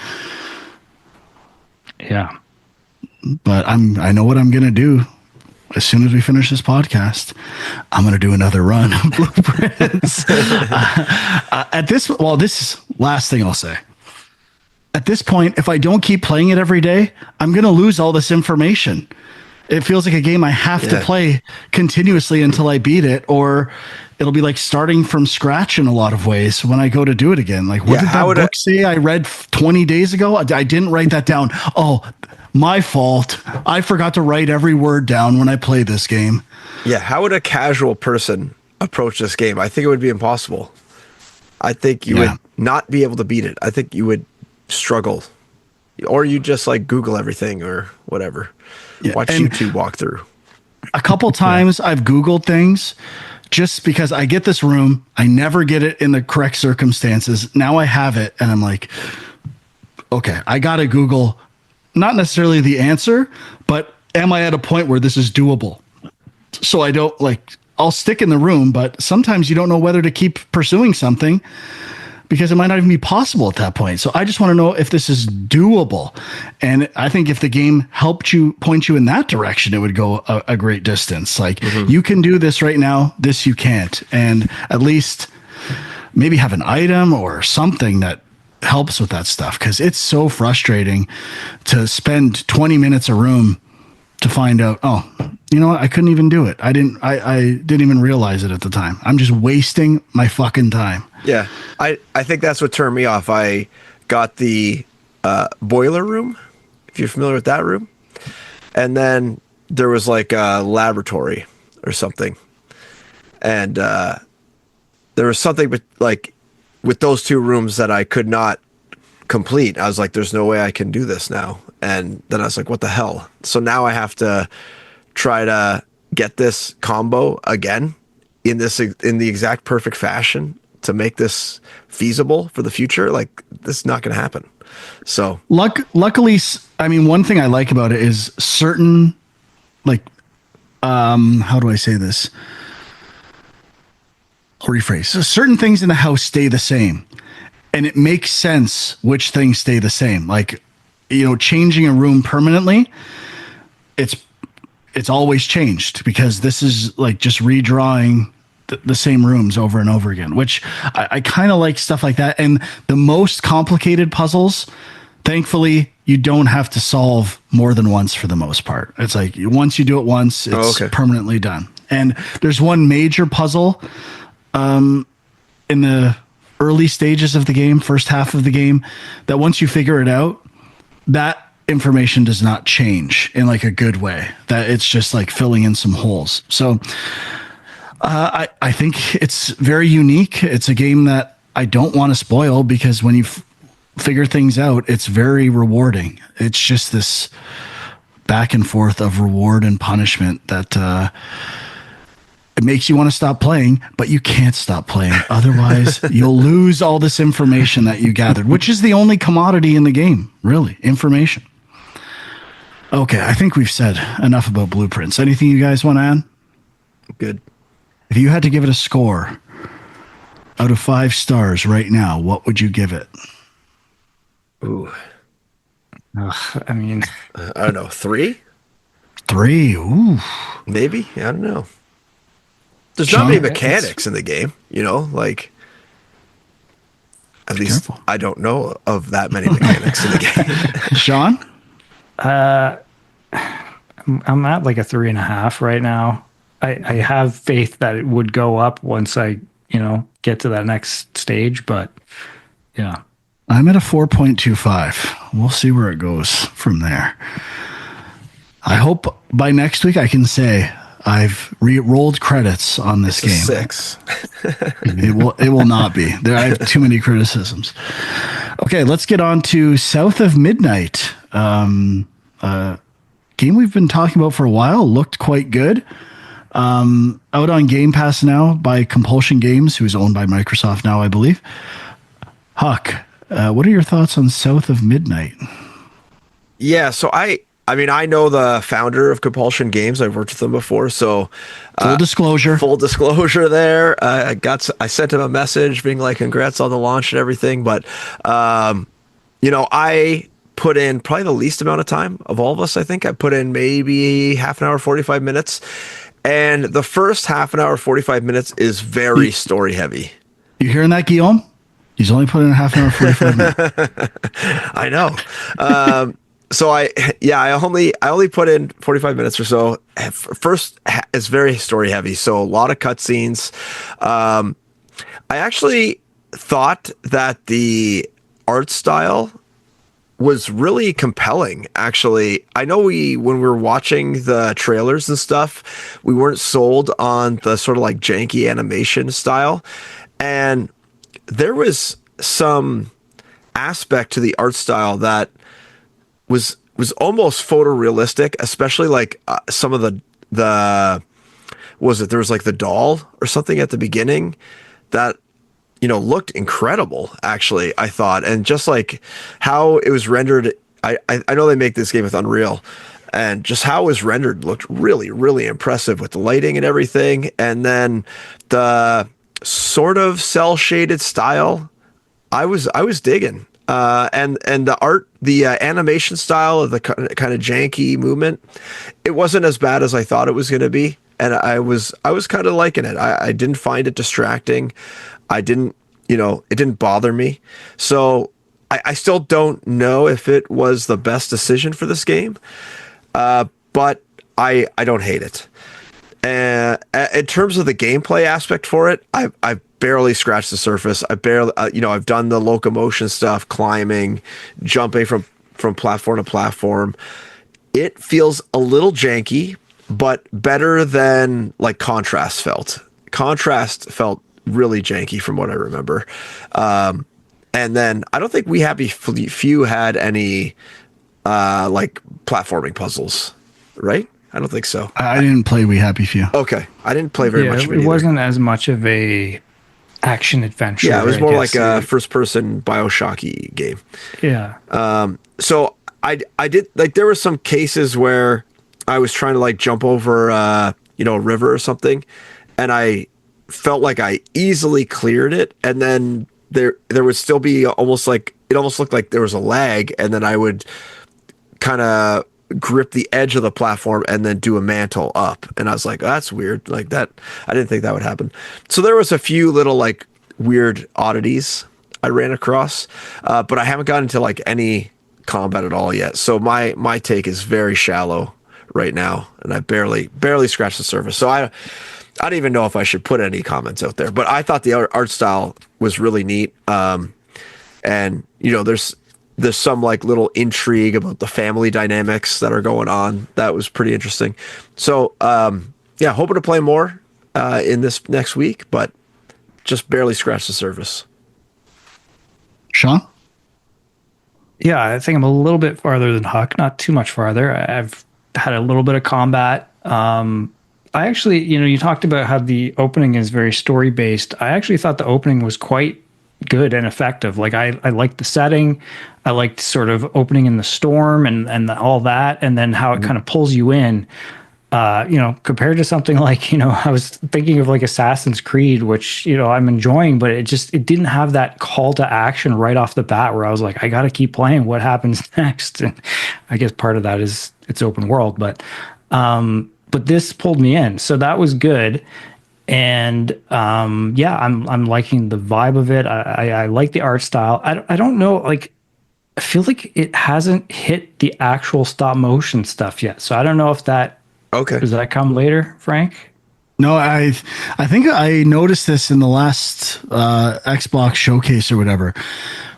S2: yeah.
S1: But I know what I'm going to do. As soon as we finish this podcast, I'm going to do another run of Blueprints. This is last thing I'll say. At this point, if I don't keep playing it every day, I'm going to lose all this information. It feels like a game I have to play continuously until I beat it, or it'll be like starting from scratch in a lot of ways when I go to do it again. Like, what did that book say I read 20 days ago? I didn't write that down. Oh, my fault. I forgot to write every word down when I play this game.
S3: Yeah, how would a casual person approach this game? I think it would be impossible. I think you would not be able to beat it. I think you would struggle. Or you just like Google everything or whatever. Yeah, watch YouTube walkthrough.
S1: A couple times I've Googled things just because I get this room. I never get it in the correct circumstances. Now I have it and I'm like, okay, I got to Google not necessarily the answer, but am I at a point where this is doable? So I don't I'll stick in the room, but sometimes you don't know whether to keep pursuing something because it might not even be possible at that point. So I just want to know if this is doable. And I think if the game helped you point you in that direction, it would go a great distance. Like you can do this right now, this you can't. And at least maybe have an item or something that helps with that stuff, because it's so frustrating to spend 20 minutes a room to find out, oh, you know what, I couldn't even do it. I didn't even realize it at the time. I'm just wasting my fucking time.
S3: Yeah, I think that's what turned me off. I got the boiler room, if you're familiar with that room, and then there was like a laboratory or something, and there was something with those two rooms that I could not complete. I was like, there's no way I can do this now. And then I was like, what the hell? So now I have to try to get this combo again in the exact perfect fashion to make this feasible for the future. Like, this is not going to happen. So
S1: luckily, I mean, one thing I like about it is certain, how do I say this? I'll rephrase. So certain things in the house stay the same, and it makes sense which things stay the same. Like, changing a room permanently, it's always changed because this is like just redrawing the same rooms over and over again, which I kind of like stuff like that. And the most complicated puzzles, thankfully, you don't have to solve more than once for the most part. It's like once you do it once, it's permanently done. And there's one major puzzle in the early stages of the game, first half of the game, that once you figure it out, that information does not change in like a good way. That it's just like filling in some holes. So I think it's very unique. It's a game that I don't want to spoil because when you figure things out, it's very rewarding. It's just this back and forth of reward and punishment that it makes you want to stop playing, but you can't stop playing. Otherwise, you'll lose all this information that you gathered, which is the only commodity in the game, really, information. Okay, I think we've said enough about Blueprints. Anything you guys want to add?
S3: Good.
S1: If you had to give it a score out of 5 stars right now, what would you give it?
S3: Ooh.
S2: I mean,
S3: I don't know, 3?
S1: 3, ooh.
S3: Maybe? I don't know. There's not many mechanics in the game, at least careful. I don't know of that many mechanics in the game.
S1: Sean?
S2: I'm at like a 3.5 right now. I have faith that it would go up once I, get to that next stage, but yeah.
S1: I'm at a 4.25. We'll see where it goes from there. I hope by next week I can say I've rolled credits on this game.
S3: 6.
S1: It will not be. I have too many criticisms. Okay, let's get on to South of Midnight. Game we've been talking about for a while. Looked quite good. Out on Game Pass now by Compulsion Games, who's owned by Microsoft now, I believe. Huck, What are your thoughts on South of Midnight?
S3: Yeah, so I mean, I know the founder of Compulsion Games. I've worked with them before, so
S1: Full disclosure.
S3: full disclosure there. I sent him a message being like, "Congrats on the launch and everything," but I put in probably the least amount of time of all of us. I think I put in maybe half an hour, 45 minutes, and the first half an hour, 45 minutes is very story heavy.
S1: You hearing that, Guillaume? He's only put in a half an hour, 45 minutes.
S3: I know. So I only put in 45 minutes or so. First, it's very story heavy, so a lot of cutscenes. I actually thought that the art style was really compelling. Actually, I know when we were watching the trailers and stuff, we weren't sold on the sort of like janky animation style, and there was some aspect to the art style that was almost photorealistic, especially like some of the there was like the doll or something at the beginning that looked incredible, actually, I thought. And just like how it was rendered, I know they make this game with Unreal, and just how it was rendered looked really, really impressive with the lighting and everything. And then the sort of cell shaded style, I was digging. And the art, the animation style of the kind of janky movement, it wasn't as bad as I thought it was going to be, and I was kind of liking it. I didn't find it distracting. I didn't, it didn't bother me. So I still don't know if it was the best decision for this game, but I don't hate it. In terms of the gameplay aspect for it, I've barely scratched the surface. I barely, I've done the locomotion stuff, climbing, jumping from platform to platform. It feels a little janky, but better than like Contrast felt. Contrast felt really janky from what I remember. And then I don't think We Happy Few had any like platforming puzzles, right? I don't think so.
S1: I didn't play We Happy Few.
S3: Okay. I didn't play very much of it.
S2: It wasn't as much of a action adventure.
S3: Yeah, it was more like a first person BioShocky game.
S2: Yeah.
S3: So I did, like, there were some cases where I was trying to like jump over a river or something, and I felt like I easily cleared it, and then there would still be it almost looked like there was a lag, and then I would kind of grip the edge of the platform and then do a mantle up, and I was like, oh, that's weird. Like, that, I didn't think that would happen. So there was a few little like weird oddities I ran across, but I haven't gotten into like any combat at all yet. So my take is very shallow right now, and I barely scratched the surface. So I don't even know if I should put any comments out there, but I thought the art style was really neat. And there's some like little intrigue about the family dynamics that are going on. That was pretty interesting. So, yeah, hoping to play more in this next week, but just barely scratched the surface.
S1: Sean?
S2: Yeah, I think I'm a little bit farther than Huck, not too much farther. I've had a little bit of combat. I actually, you talked about how the opening is very story based. I actually thought the opening was quite good and effective. Like, I liked the setting. I liked sort of opening in the storm and all that, and then how it kind of pulls you in. Compared to something like, I was thinking of like Assassin's Creed, which, I'm enjoying, but it didn't have that call to action right off the bat where I was like, I got to keep playing. What happens next? And I guess part of that is it's open world, but this pulled me in. So that was good. And yeah, I'm liking the vibe of it. I like the art style. I don't know, like, I feel like it hasn't hit the actual stop motion stuff yet. So I don't know if that,
S3: okay,
S2: does that come later, Frank?
S1: No, I think I noticed this in the last Xbox showcase or whatever.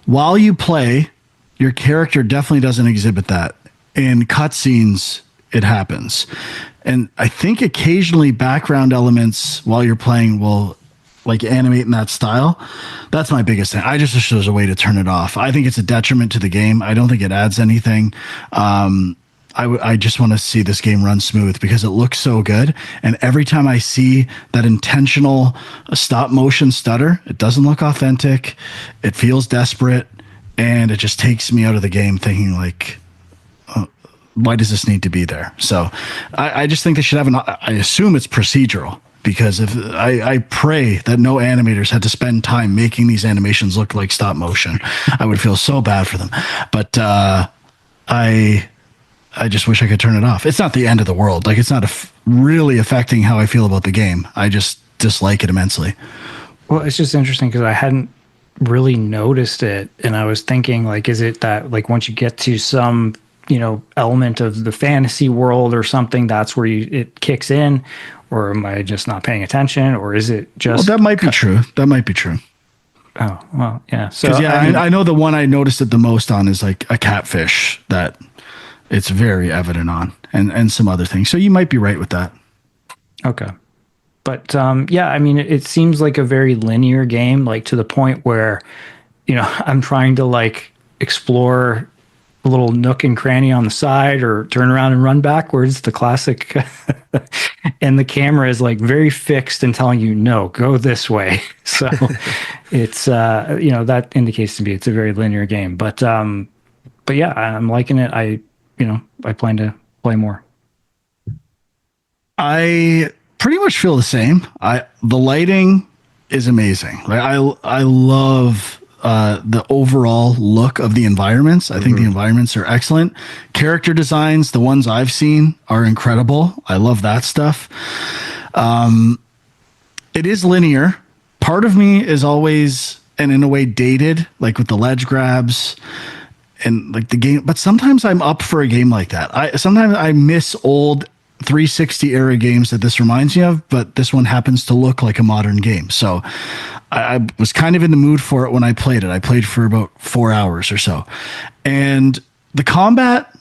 S1: While you play, your character definitely doesn't exhibit that. In cutscenes, it happens. And I think occasionally background elements while you're playing will like animate in that style. That's my biggest thing. I just wish there was a way to turn it off. I think it's a detriment to the game. I don't think it adds anything. I just want to see this game run smooth because it looks so good. And every time I see that intentional stop motion stutter, it doesn't look authentic. It feels desperate. and it just takes me out of the game thinking like, why does this need to be there? So I just think they should have I assume it's procedural, because if I pray that no animators had to spend time making these animations look like stop motion. I would feel so bad for them. But I just wish I could turn it off. It's not the end of the world. Like, it's not really affecting how I feel about the game. I just dislike it immensely.
S2: Well, it's just interesting because I hadn't really noticed it, and I was thinking, like, is it that, like, once you get to some, you know, element of the fantasy world or something, that's where it kicks in, or am I just not paying attention, or is it just?
S1: Well, that might be true. That might be true.
S2: Oh, well, yeah. So
S1: I know the one I noticed it the most on is like a catfish that it's very evident on, and some other things. So you might be right with that.
S2: Okay. But yeah, I mean, it seems like a very linear game, like to the point where, you know, I'm trying to like explore a little nook and cranny on the side or turn around and run backwards, the classic. And the camera is like very fixed and telling you, no, go this way. So it's, you know, that indicates to me it's a very linear game. But yeah, I'm liking it. I plan to play more.
S1: I pretty much feel the same. The lighting is amazing. Like, I love the overall look of the environments. I think the environments are excellent. Character designs, the ones I've seen, are incredible. I love that stuff. It is linear. Part of me is always, and in a way, dated, like with the ledge grabs and like the game. But sometimes I'm up for a game like that. Sometimes I miss old 360 era games that this reminds me of, but this one happens to look like a modern game. So I was kind of in the mood for it when I played it. I played for about 4 hours or so, and the combat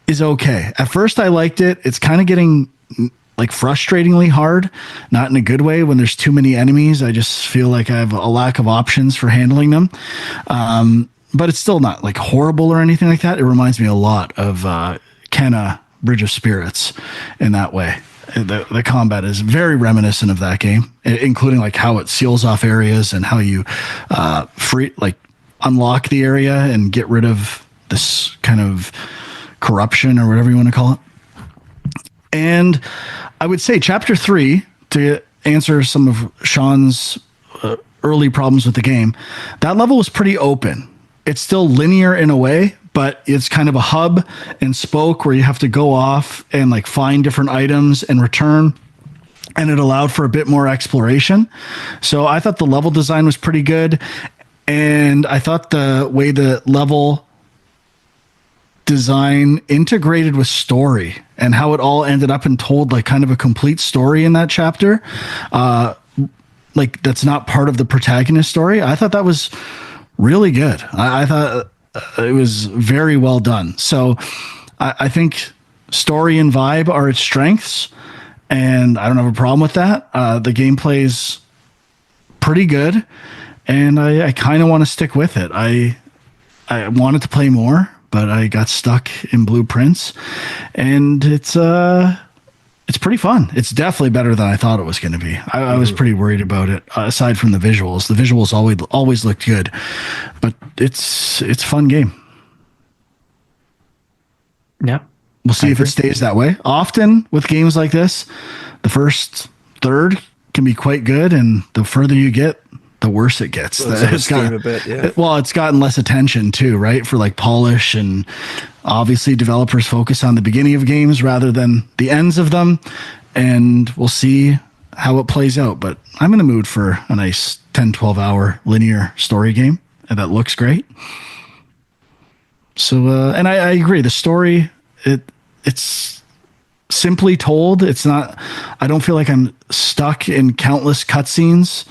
S1: is okay. At first I liked it. It's kind of getting like frustratingly hard, not in a good way. When there's too many enemies, I just feel like I have a lack of options for handling them. But it's still not like horrible or anything like that. It reminds me a lot of Kenna Bridge of Spirits in that way. The combat is very reminiscent of that game, including like how it seals off areas and how you unlock the area and get rid of this kind of corruption or whatever you want to call it. And I would say chapter 3, to answer some of Sean's early problems with the game, that level was pretty open. It's still linear in a way, but it's kind of a hub and spoke where you have to go off and like find different items and return. And it allowed for a bit more exploration. So I thought the level design was pretty good. And I thought the way the level design integrated with story and how it all ended up and told like kind of a complete story in that chapter, like that's not part of the protagonist story. I thought that was really good. I thought it was very well done. So I think story and vibe are its strengths, and I don't have a problem with that. The gameplay's pretty good, and I kind of want to stick with it. I wanted to play more, but I got stuck in Blueprints, and it's pretty fun. It's definitely better than I thought it was going to be. I was pretty worried about it. Aside from the visuals always looked good, but it's a fun game.
S2: Yeah.
S1: We'll see if it stays that way. Often with games like this, the first third can be quite good, and the further you get, the worse it gets. It's gotten less attention too, right? For like polish, and obviously developers focus on the beginning of games rather than the ends of them. And we'll see how it plays out. But I'm in the mood for a nice 10, 12 hour linear story game, and that looks great. So, and I agree. The story, it's simply told. It's not, I don't feel like I'm stuck in countless cutscenes,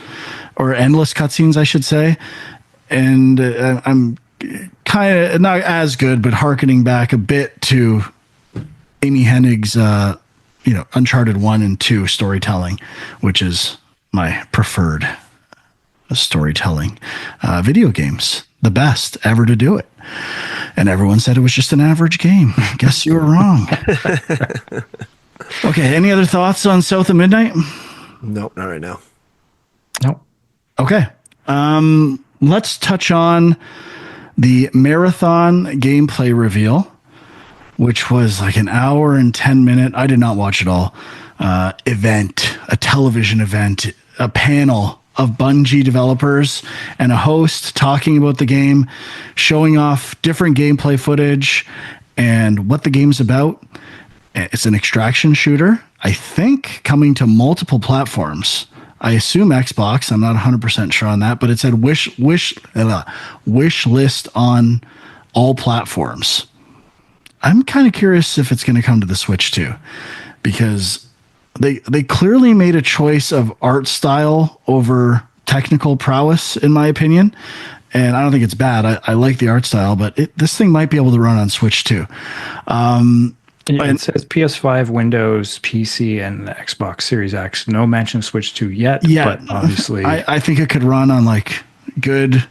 S1: or endless cutscenes, I should say. And I'm kind of not as good, but hearkening back a bit to Amy Hennig's, Uncharted 1 and 2 storytelling, which is my preferred storytelling video games. The best ever to do it. And everyone said it was just an average game. Guess you were wrong. Okay, any other thoughts on South of Midnight?
S3: Nope, not right now.
S2: Nope.
S1: Okay. Let's touch on the marathon gameplay reveal, which was like an hour and 10-minute, I did not watch it all, event, a television event, a panel of Bungie developers and a host talking about the game, showing off different gameplay footage and what the game's about. It's an extraction shooter, I think, coming to multiple platforms. I assume Xbox. I'm not 100% sure on that, but it said wish list on all platforms. I'm kind of curious if it's going to come to the Switch too, because they clearly made a choice of art style over technical prowess, in my opinion. And I don't think it's bad. I like the art style, but this thing might be able to run on Switch too.
S2: It says PS5, Windows, PC, and the Xbox Series X. No mention Switch 2 yet, but obviously...
S1: I think it could run on like good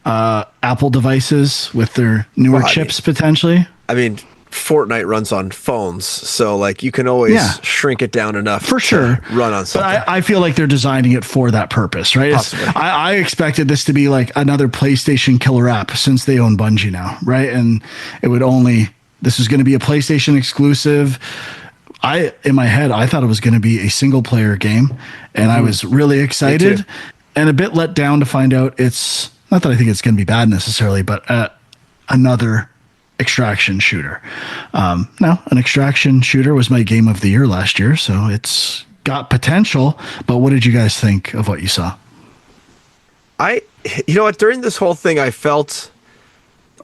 S1: Apple devices with their newer chips potentially.
S3: I mean, Fortnite runs on phones, so like you can always shrink it down enough
S1: for sure
S3: to run on something.
S1: But I feel like they're designing it for that purpose, right? I expected this to be like another PlayStation killer app since they own Bungie now, right? And it would only... This is going to be a PlayStation exclusive. In my head, I thought it was going to be a single player game, and I was really excited and a bit let down to find out it's not that I think it's going to be bad necessarily, but another extraction shooter. Now, an extraction shooter was my game of the year last year, so it's got potential. But what did you guys think of what you saw?
S3: You know what? During this whole thing, I felt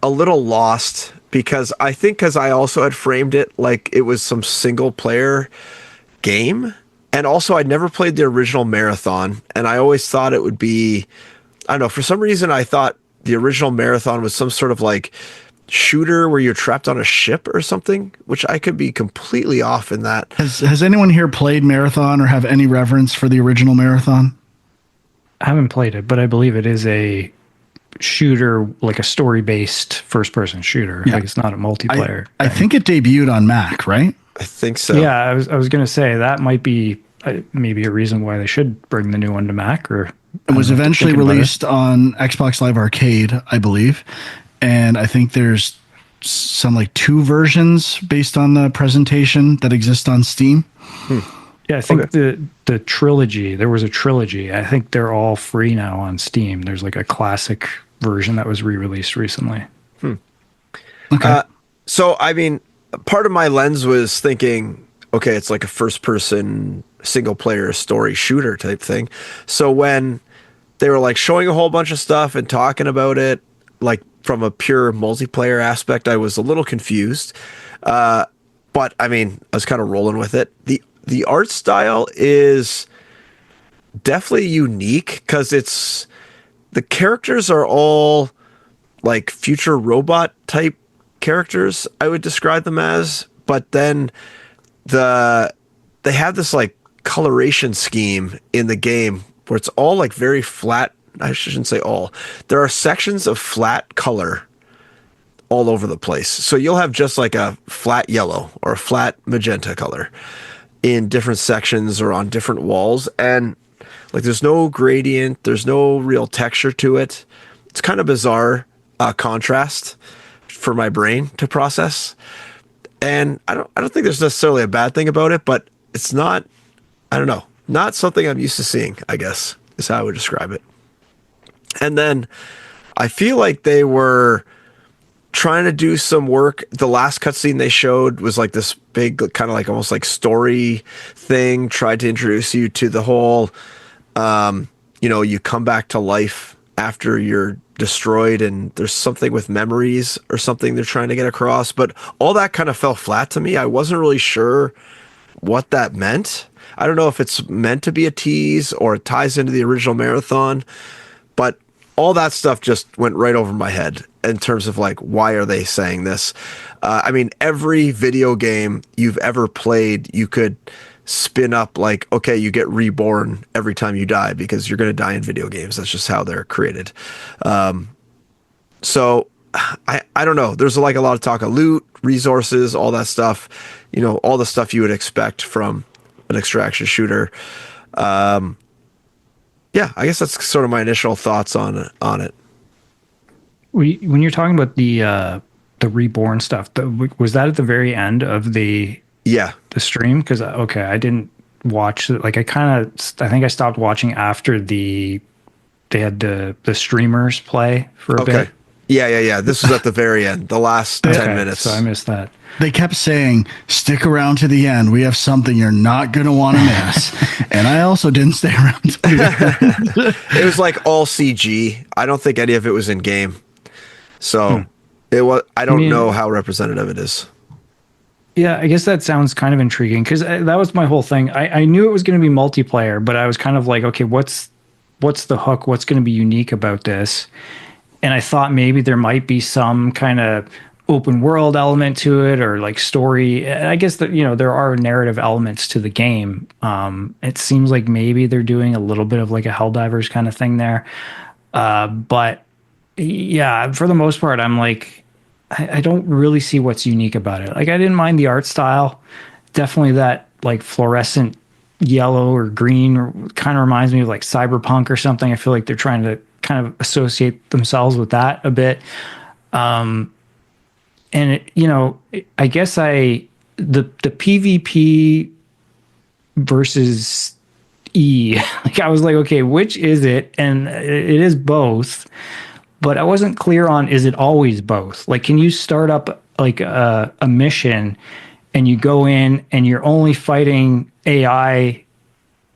S3: a little lost. Because I also had framed it like it was some single player game. And also I'd never played the original Marathon. And I always thought it would be, I don't know, for some reason I thought the original Marathon was some sort of like shooter where you're trapped on a ship or something, which I could be completely off in that.
S1: Has anyone here played Marathon or have any reverence for the original Marathon?
S2: I haven't played it, but I believe it is a shooter, like a story-based first-person shooter. Like it's not a multiplayer.
S1: I think it debuted on Mac, right?
S3: I think so.
S2: Yeah, I was going to say that might be maybe a reason why they should bring the new one to Mac. Or
S1: it was eventually released on Xbox Live Arcade, I believe, and I think there's some like 2 versions based on the presentation that exist on Steam.
S2: Yeah, I think the trilogy, there was a trilogy. I think they're all free now on Steam. There's like a classic version that was re-released recently.
S1: Okay.
S3: So, I mean, part of my lens was thinking, okay, it's like a first-person single-player story shooter type thing. So when they were like showing a whole bunch of stuff and talking about it, like from a pure multiplayer aspect, I was a little confused. But I mean, I was kind of rolling with it. The art style is definitely unique because the characters are all like future robot type characters, I would describe them as, but then they have this like coloration scheme in the game where it's all like very flat. I shouldn't say all. There are sections of flat color all over the place. So you'll have just like a flat yellow or a flat magenta color in different sections or on different walls. And like there's no gradient, there's no real texture to it. It's kind of bizarre contrast for my brain to process. And I don't think there's necessarily a bad thing about it, but it's not, I don't know, not something I'm used to seeing, I guess, is how I would describe it. And then I feel like they were trying to do some work. The last cutscene they showed was like this big, kind of like almost like story thing, tried to introduce you to the whole, you come back to life after you're destroyed and there's something with memories or something they're trying to get across. But all that kind of fell flat to me. I wasn't really sure what that meant. I don't know if it's meant to be a tease or it ties into the original Marathon, but all that stuff just went right over my head in terms of like, why are they saying this? I mean, every video game you've ever played, you could spin up like, okay, you get reborn every time you die because you're going to die in video games. That's just how they're created. So I don't know. There's like a lot of talk of loot, resources, all that stuff, all the stuff you would expect from an extraction shooter. Yeah, I guess that's sort of my initial thoughts on it.
S2: When you're talking about the reborn stuff, was that at the very end of
S3: Yeah.
S2: the stream? Because okay, I didn't watch it. Like I think I stopped watching after they had the streamers play for a
S3: Okay.
S2: bit.
S3: Yeah. This was at the very end, the last 10 minutes.
S2: So I missed that.
S1: They kept saying, stick around to the end. We have something you're not going to want to miss. And I also didn't stay around to the end.
S3: It was like all CG. I don't think any of it was in game. So it was. I don't know how representative it is.
S2: Yeah, I guess that sounds kind of intriguing because that was my whole thing. I knew it was going to be multiplayer, but I was kind of like, okay, what's the hook? What's going to be unique about this? And I thought maybe there might be some kind of open world element to it, or like story. And I guess that, there are narrative elements to the game. It seems like maybe they're doing a little bit of like a Helldivers kind of thing there. But yeah, for the most part, I'm like, I don't really see what's unique about it. Like, I didn't mind the art style. Definitely that like fluorescent yellow or green kind of reminds me of like cyberpunk or something. I feel like they're trying to kind of associate themselves with that a bit. And I guess the PvP versus E, like I was like, okay, which is it? And it is both, but I wasn't clear on, is it always both? Like, can you start up like a mission and you go in and you're only fighting AI,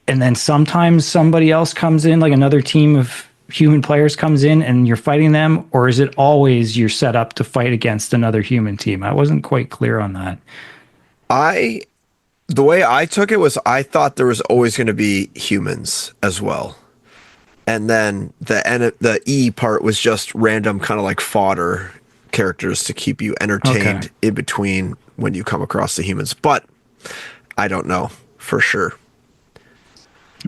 S2: and then sometimes somebody else comes in, like another team of human players comes in and you're fighting them? Or is it always you're set up to fight against another human team? I wasn't quite clear on that.
S3: The way I took it was, I thought there was always going to be humans as well. And then the E part was just random kind of like fodder characters to keep you entertained in between when you come across the humans. But I don't know for sure.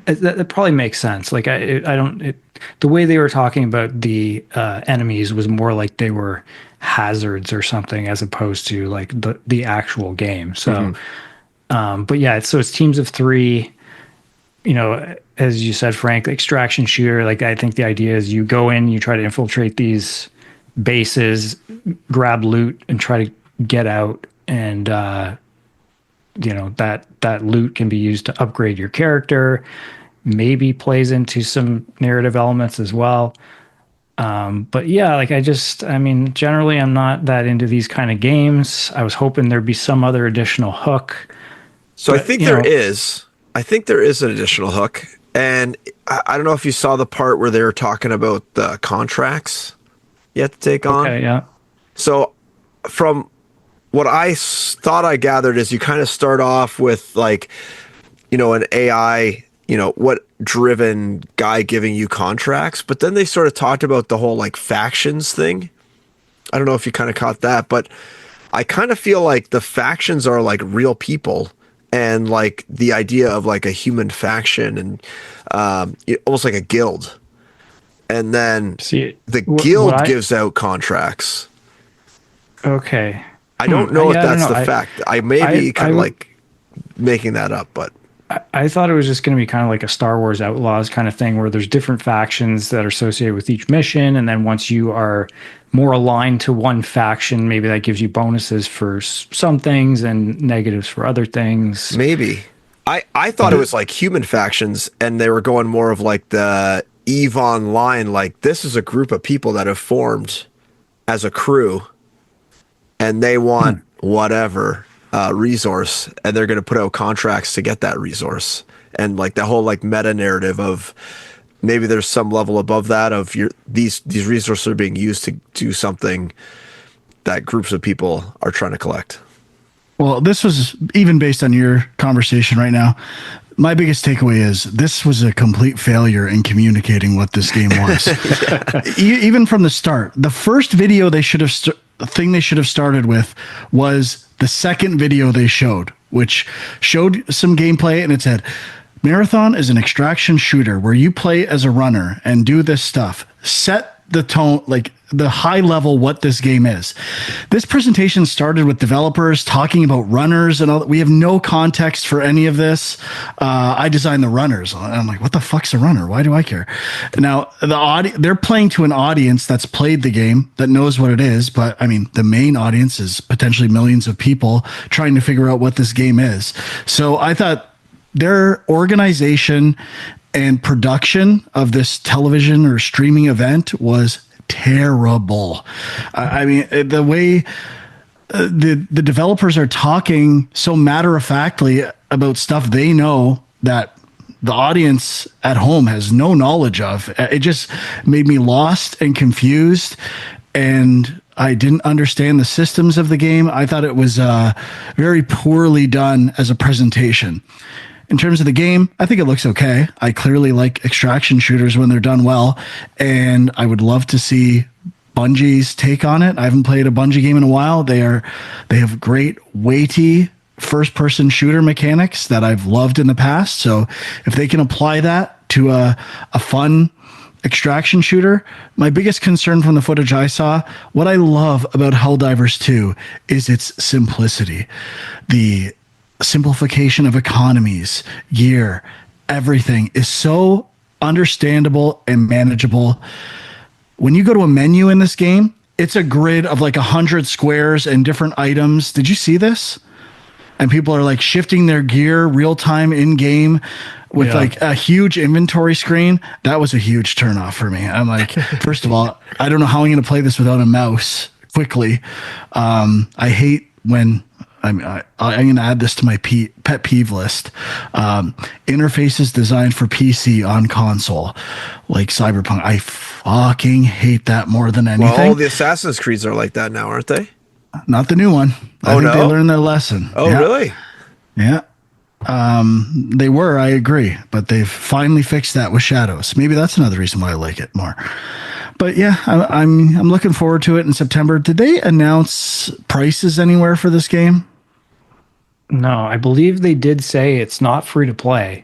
S2: That probably makes sense. Like the way they were talking about the enemies was more like they were hazards or something, as opposed to like the actual game. So, but yeah, it's teams of 3. As you said, Frank, extraction shooter. Like, I think the idea is you go in, you try to infiltrate these bases, grab loot, and try to get out. And that loot can be used to upgrade your character, maybe plays into some narrative elements as well. But yeah, like generally I'm not that into these kind of games. I was hoping there'd be some other additional hook.
S3: So I think there is an additional hook. And I don't know if you saw the part where they were talking about the contracts you have to take on.
S2: Okay, yeah.
S3: So from what I thought I gathered is, you kind of start off with like, an AI, what driven guy giving you contracts, but then they sort of talked about the whole like factions thing. I don't know if you kind of caught that, but I kind of feel like the factions are like real people, and like the idea of like a human faction and almost like a guild. And then the guild gives out contracts.
S2: Okay.
S3: I don't know if that's the fact. I may be kind of like making that up, but
S2: I thought it was just going to be kind of like a Star Wars Outlaws kind of thing, where there's different factions that are associated with each mission. And then once you are more aligned to one faction, maybe that gives you bonuses for some things and negatives for other things.
S3: Maybe. I thought it was like human factions, and they were going more of like the EVE Online, like this is a group of people that have formed as a crew, and they want whatever resource, and they're going to put out contracts to get that resource. And like the whole like meta narrative of maybe there's some level above that of these resources are being used to do something that groups of people are trying to collect.
S1: Well, this was even based on your conversation right now. My biggest takeaway is this was a complete failure in communicating what this game was. Even from the start, the first video they should have, the thing they should have started with was the second video they showed, which showed some gameplay, and it said, Marathon is an extraction shooter where you play as a runner and do this stuff. Set the tone, like the high level, what this game is. This presentation started with developers talking about runners and all that. We have no context for any of this. I designed the runners. I'm like, what the fuck's a runner? Why do I care? Now, they're playing to an audience that's played the game, that knows what it is. But I mean, the main audience is potentially millions of people trying to figure out what this game is. So I thought their organization and production of this television or streaming event was terrible. I mean, the way the developers are talking so matter-of-factly about stuff they know that the audience at home has no knowledge of, it just made me lost and confused, and I didn't understand the systems of the game. I thought it was very poorly done as a presentation. In terms of the game, I think it looks okay. I clearly like extraction shooters when they're done well, and I would love to see Bungie's take on it. I haven't played a Bungie game in a while. They have great, weighty first-person shooter mechanics that I've loved in the past. So if they can apply that to a fun extraction shooter, my biggest concern from the footage I saw, what I love about Helldivers 2 is its simplicity. The simplification of economies, gear, everything is so understandable and manageable. When you go to a menu in this game, it's a grid of like 100 squares and different items. Did you see this? And people are like shifting their gear real time in game with like a huge inventory screen. That was a huge turnoff for me. I'm like, first of all, I don't know how I'm going to play this without a mouse quickly. I hate when I'm going to add this to my pet peeve list. Interfaces designed for PC on console, like Cyberpunk. I fucking hate that more than anything.
S3: Well, all the Assassin's Creeds are like that now, aren't they?
S1: Not the new one. I think they learned their lesson.
S3: Oh, yeah. Really?
S1: Yeah. They were, I agree, but they've finally fixed that with Shadows. Maybe that's another reason why I like it more. But yeah, I'm looking forward to it in September. Did they announce prices anywhere for this game?
S2: No, I believe they did say it's not free to play.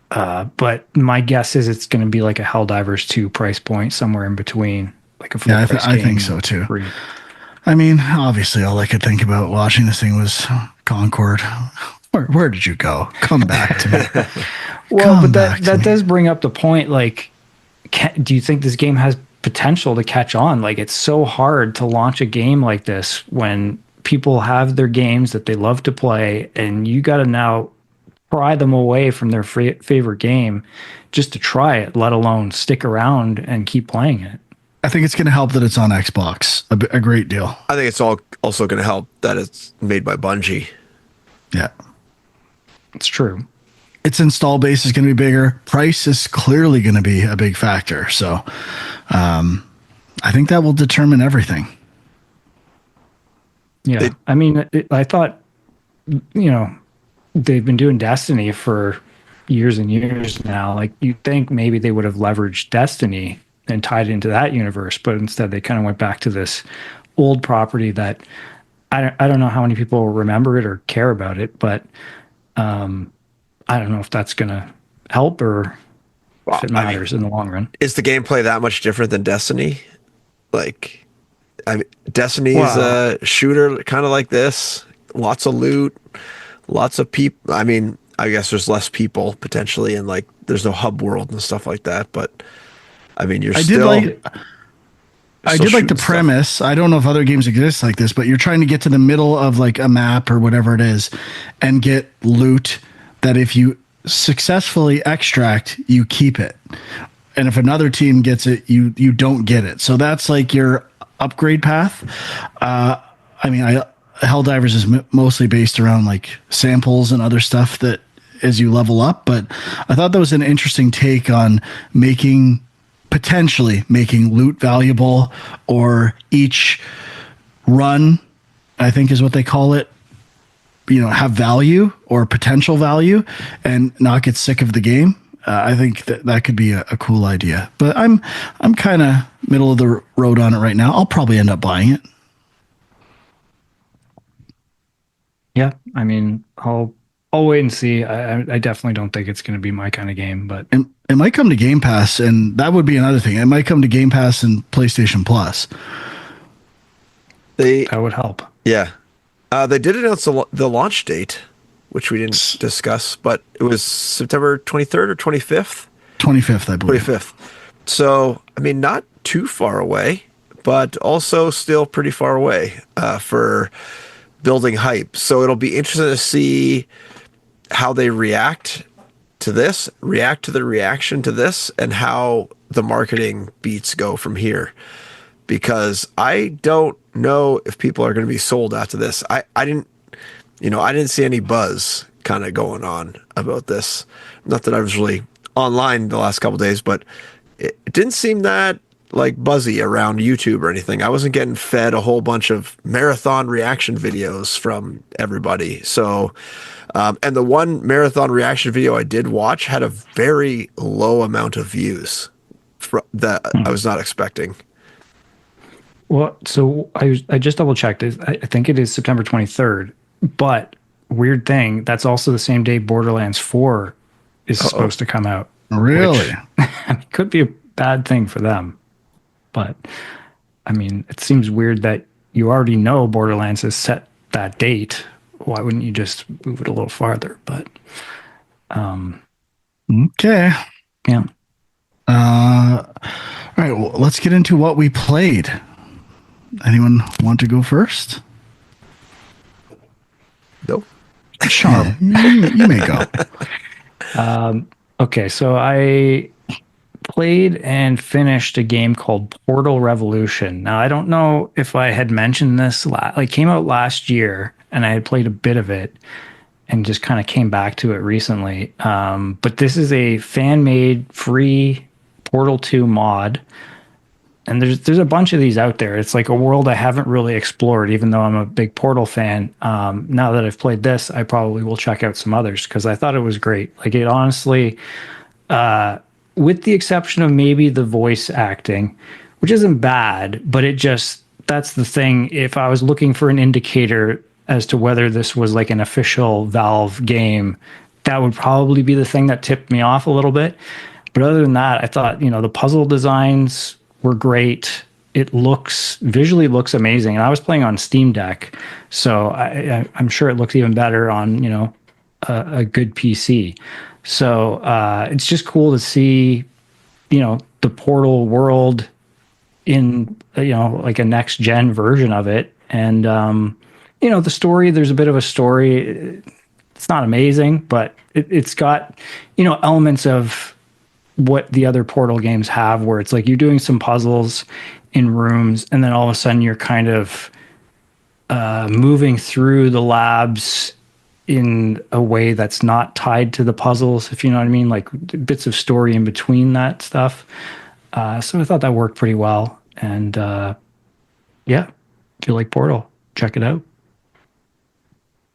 S2: But my guess is it's going to be like a Helldivers 2 price point, somewhere in between, like a full price game.
S1: I think so too.
S2: Free.
S1: I mean, obviously, all I could think about watching this thing was Concord. Where did you go? Come back to me.
S2: Well, but that does bring up the point. Like, do you think this game has potential to catch on? Like, it's so hard to launch a game like this when people have their games that they love to play, and you got to now pry them away from their favorite game just to try it, let alone stick around and keep playing it.
S1: I think it's going to help that it's on Xbox a great deal.
S3: I think it's also going to help that it's made by Bungie.
S1: Yeah.
S2: It's true.
S1: Its install base is going to be bigger. Price is clearly going to be a big factor. So I think that will determine everything.
S2: Yeah. I mean, I thought, they've been doing Destiny for years and years now. Like, you'd think maybe they would have leveraged Destiny and tied into that universe, but instead they kind of went back to this old property that I don't know how many people remember it or care about it, but I don't know if that's going to help or if it matters in the long run.
S3: Is the gameplay that much different than Destiny? Like, Destiny is a shooter kind of like this. Lots of loot, lots of people. I mean, I guess there's less people potentially, and like there's no hub world and stuff like that. But I mean, I did
S1: like the premise. I don't know if other games exist like this, but you're trying to get to the middle of like a map or whatever it is and get loot that if you successfully extract, you keep it. And if another team gets it, you don't get it. So that's like your upgrade path. I mean, Helldivers is mostly based around like samples and other stuff that as you level up. But I thought that was an interesting take on potentially making loot valuable, or each run, I think is what they call it, have value or potential value and not get sick of the game. I think that could be a cool idea, but I'm kind of middle of the road on it right now. I'll probably end up buying it.
S2: Yeah. I mean, I'll wait and see. I definitely don't think it's going to be my kind of game, but
S1: It might come to Game Pass, and that would be another thing. It might come to Game Pass and PlayStation Plus.
S3: They
S2: That would help.
S3: Yeah. They did announce the launch date, which we didn't discuss, but it was September 23rd or 25th?
S1: 25th, I believe.
S3: 25th. So, I mean, not too far away, but also still pretty far away for building hype. So it'll be interesting to see how they react to this, react to the reaction to this, and how the marketing beats go from here. Because I don't know if people are going to be sold after this. I didn't see any buzz kind of going on about this. Not that I was really online the last couple of days, but it didn't seem that like buzzy around YouTube or anything. I wasn't getting fed a whole bunch of marathon reaction videos from everybody. So, and the one marathon reaction video I did watch had a very low amount of views that I was not expecting.
S2: Well, so I just double checked. I think it is September 23rd, but weird thing, that's also the same day Borderlands 4 is supposed to come out.
S1: Really?
S2: Which, could be a bad thing for them. But I mean, it seems weird that you already know Borderlands has set that date. Why wouldn't you just move it a little farther? But
S1: okay.
S2: Yeah.
S1: All right, well, let's get into what we played. Anyone want to go first?
S3: Nope.
S1: Sure, you may go.
S2: Okay, so I played and finished a game called Portal Revolution. Now, I don't know if I had mentioned this. It came out last year, and I had played a bit of it and just kind of came back to it recently. But this is a fan-made free Portal 2 mod. And there's a bunch of these out there. It's like a world I haven't really explored, even though I'm a big Portal fan. Now that I've played this, I probably will check out some others because I thought it was great. Like it honestly, with the exception of maybe the voice acting, which isn't bad, but that's the thing. If I was looking for an indicator as to whether this was like an official Valve game, that would probably be the thing that tipped me off a little bit. But other than that, I thought, the puzzle designs were great. It visually looks amazing. And I was playing on Steam Deck, so I'm sure it looks even better on, a good PC. So it's just cool to see, the Portal world in, like a next gen version of it. And, the story, there's a bit of a story. It's not amazing, but it's got, elements of what the other Portal games have, where it's like you're doing some puzzles in rooms and then all of a sudden you're kind of moving through the labs in a way that's not tied to the puzzles, if you know what I mean, like bits of story in between that stuff. So I thought that worked pretty well. And yeah, if you like Portal, check it out.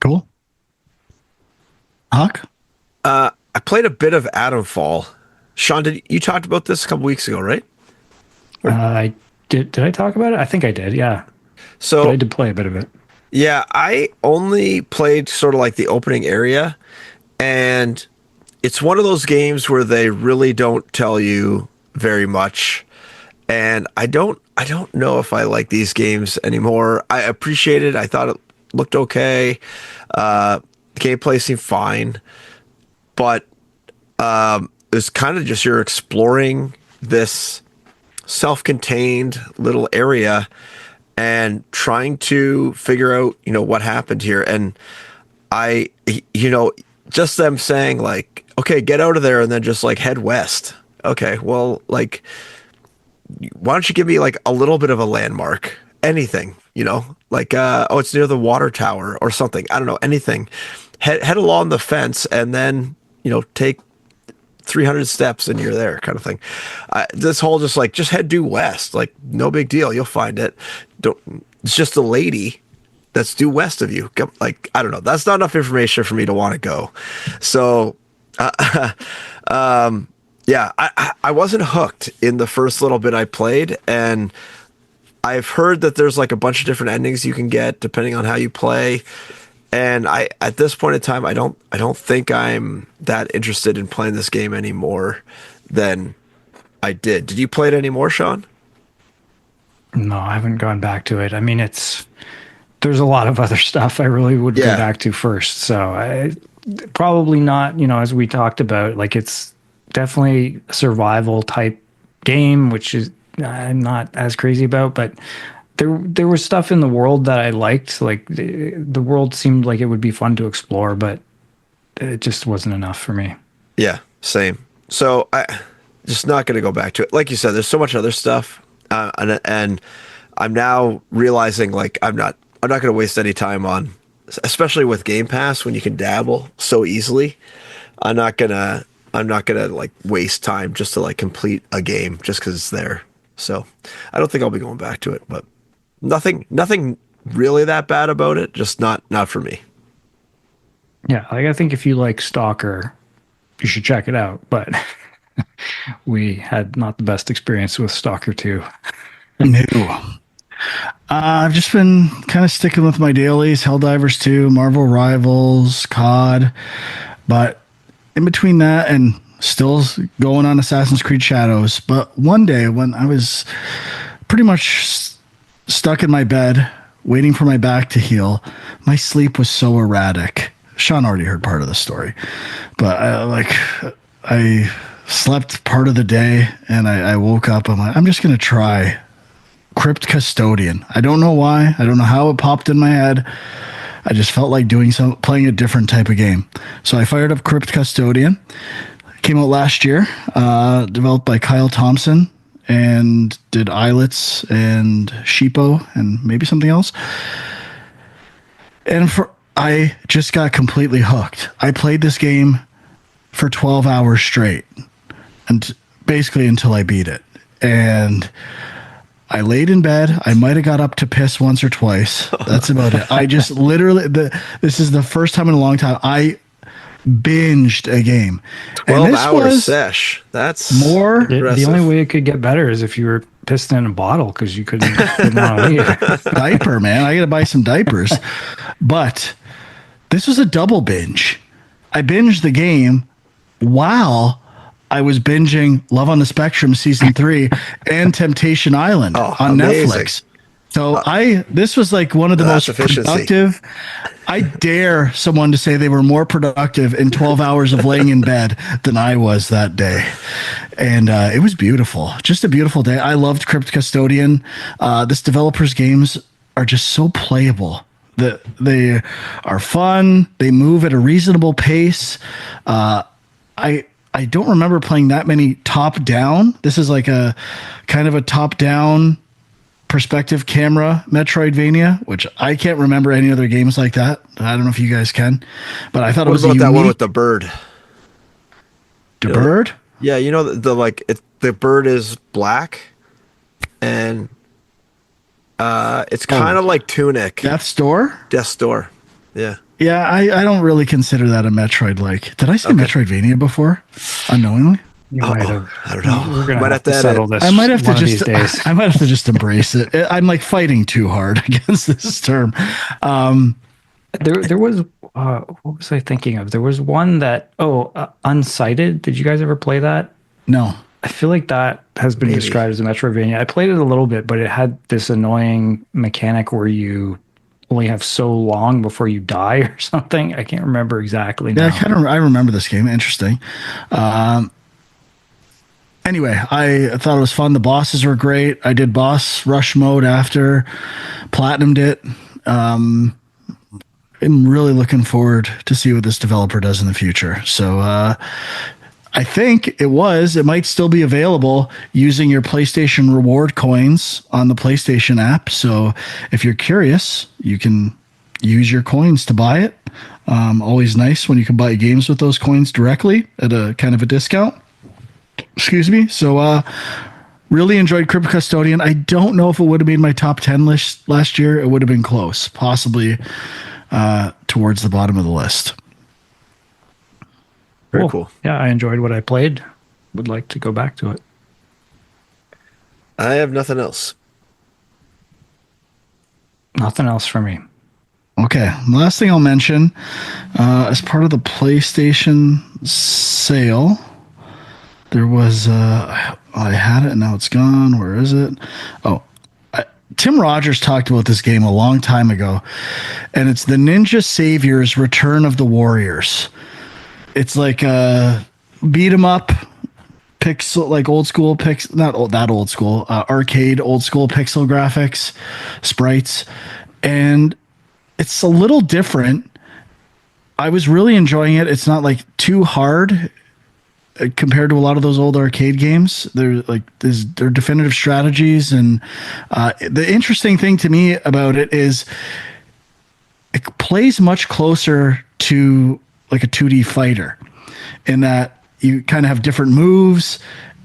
S1: Cool. Huck?
S3: I played a bit of Atomfall. Sean, you talked about this a couple weeks ago, right?
S2: I did. Did I talk about it? I think I did. Yeah.
S3: So
S2: but I did play a bit of it.
S3: Yeah, I only played sort of like the opening area, and it's one of those games where they really don't tell you very much. And I don't know if I like these games anymore. I appreciate it. I thought it looked okay. The gameplay seemed fine, but it's kind of just you're exploring this self-contained little area and trying to figure out, what happened here. And just them saying like, okay, get out of there and then just like head west. Okay, well, like, why don't you give me like a little bit of a landmark? Anything, like, it's near the water tower or something. I don't know, anything. Head along the fence and then, take 300 steps and you're there, kind of thing. This whole just head due west, like no big deal, you'll find it. It's just a lady that's due west of you. Like, I don't know, that's not enough information for me to want to go. So yeah, I wasn't hooked in the first little bit I played, and I've heard that there's like a bunch of different endings you can get depending on how you play. And at this point in time, I don't think I'm that interested in playing this game any more than I did. Did you play it anymore, Sean?
S2: No, I haven't gone back to it. I mean, there's a lot of other stuff I really would go back to first. So I probably not, as we talked about, like it's definitely a survival type game, which is I'm not as crazy about, but there was stuff in the world that I liked. Like the world seemed like it would be fun to explore, but it just wasn't enough for me.
S3: Yeah, same. So I just not going to go back to it. Like you said, there's so much other stuff, and I'm now realizing like I'm not going to waste any time on, especially with Game Pass when you can dabble so easily. I'm not gonna like waste time just to like complete a game just because it's there. So I don't think I'll be going back to it, but nothing really that bad about it. Just not for me.
S2: Yeah, like I think if you like Stalker, you should check it out. But we had not the best experience with Stalker 2.
S1: No. I've just been kind of sticking with my dailies, Helldivers 2, Marvel Rivals, COD, but in between that and still going on Assassin's Creed Shadows. But one day when I was pretty much stuck in my bed, waiting for my back to heal, my sleep was so erratic. Sean already heard part of the story, but I slept part of the day and I woke up. I'm like, I'm just going to try Crypt Custodian. I don't know why. I don't know how it popped in my head. I just felt like playing a different type of game. So I fired up Crypt Custodian. It came out last year, developed by Kyle Thompson, and did Islets and Sheepo and maybe something else. And I just got completely hooked. I played this game for 12 hours straight, and basically until I beat it. And I laid in bed. I might have got up to piss once or twice. That's about it. I just literally, this is the first time in a long time I binged a game.
S3: 12-hour sesh. That's
S1: more.
S2: The only way it could get better is if you were pissed in a bottle because you couldn't leave.
S1: Diaper, man. I got to buy some diapers. But this was a double binge. I binged the game while I was binging Love on the Spectrum season 3 and Temptation Island on
S3: amazing.
S1: Netflix. So this was like one of the most productive. I dare someone to say they were more productive in 12 hours of laying in bed than I was that day. And it was beautiful. Just a beautiful day. I loved Crypt Custodian. This developer's games are just so playable. They are fun. They move at a reasonable pace. I don't remember playing that many top-down. This is like a kind of a top-down perspective camera Metroidvania, which I can't remember any other games like that. I don't know if you guys can, but I thought it was
S3: about that one with the bird.
S1: The bird?
S3: Yeah, the bird is black, and it's kind of like Tunic.
S1: Death's Door?
S3: Death's Door. Yeah.
S1: Yeah, I don't really consider that a Metroid-like. Did I say Metroidvania before? Unknowingly?
S2: You might have.
S3: I don't know.
S2: We're gonna have to settle this.
S1: I might have to
S2: just.
S1: I might have to just embrace it. I'm like fighting too hard against this term.
S2: There was. What was I thinking of? There was one that. Unsighted. Did you guys ever play that?
S1: No.
S2: I feel like that has been described as a Metroidvania. I played it a little bit, but it had this annoying mechanic where you only have so long before you die or something. I can't remember exactly now.
S1: Yeah, I remember this game. Interesting. Anyway, I thought it was fun. The bosses were great. I did boss rush mode after platinumed it. I'm really looking forward to see what this developer does in the future. So I think it might still be available using your PlayStation reward coins on the PlayStation app. So if you're curious, you can use your coins to buy it. Always nice when you can buy games with those coins directly at a kind of a discount. Excuse me. So really enjoyed Crypt Custodian. I don't know if it would have made my top 10 list last year. It would have been close, possibly towards the bottom of the list.
S3: Very cool.
S2: Yeah, I enjoyed what I played. Would like to go back to it.
S3: I have nothing else.
S2: Nothing else for me.
S1: Okay. Last thing I'll mention, as part of the PlayStation sale, There was I had it and now it's gone. Where is it? Oh, Tim Rogers talked about this game a long time ago, and it's the Ninja Saviors Return of the Warriors. It's like a beat 'em up pixel, like old school that old school, arcade old school pixel graphics, sprites, and it's a little different. I was really enjoying it. It's not like too hard compared to a lot of those old arcade games. They're definitive strategies, and the interesting thing to me about it is it plays much closer to like a 2D fighter, in that you kind of have different moves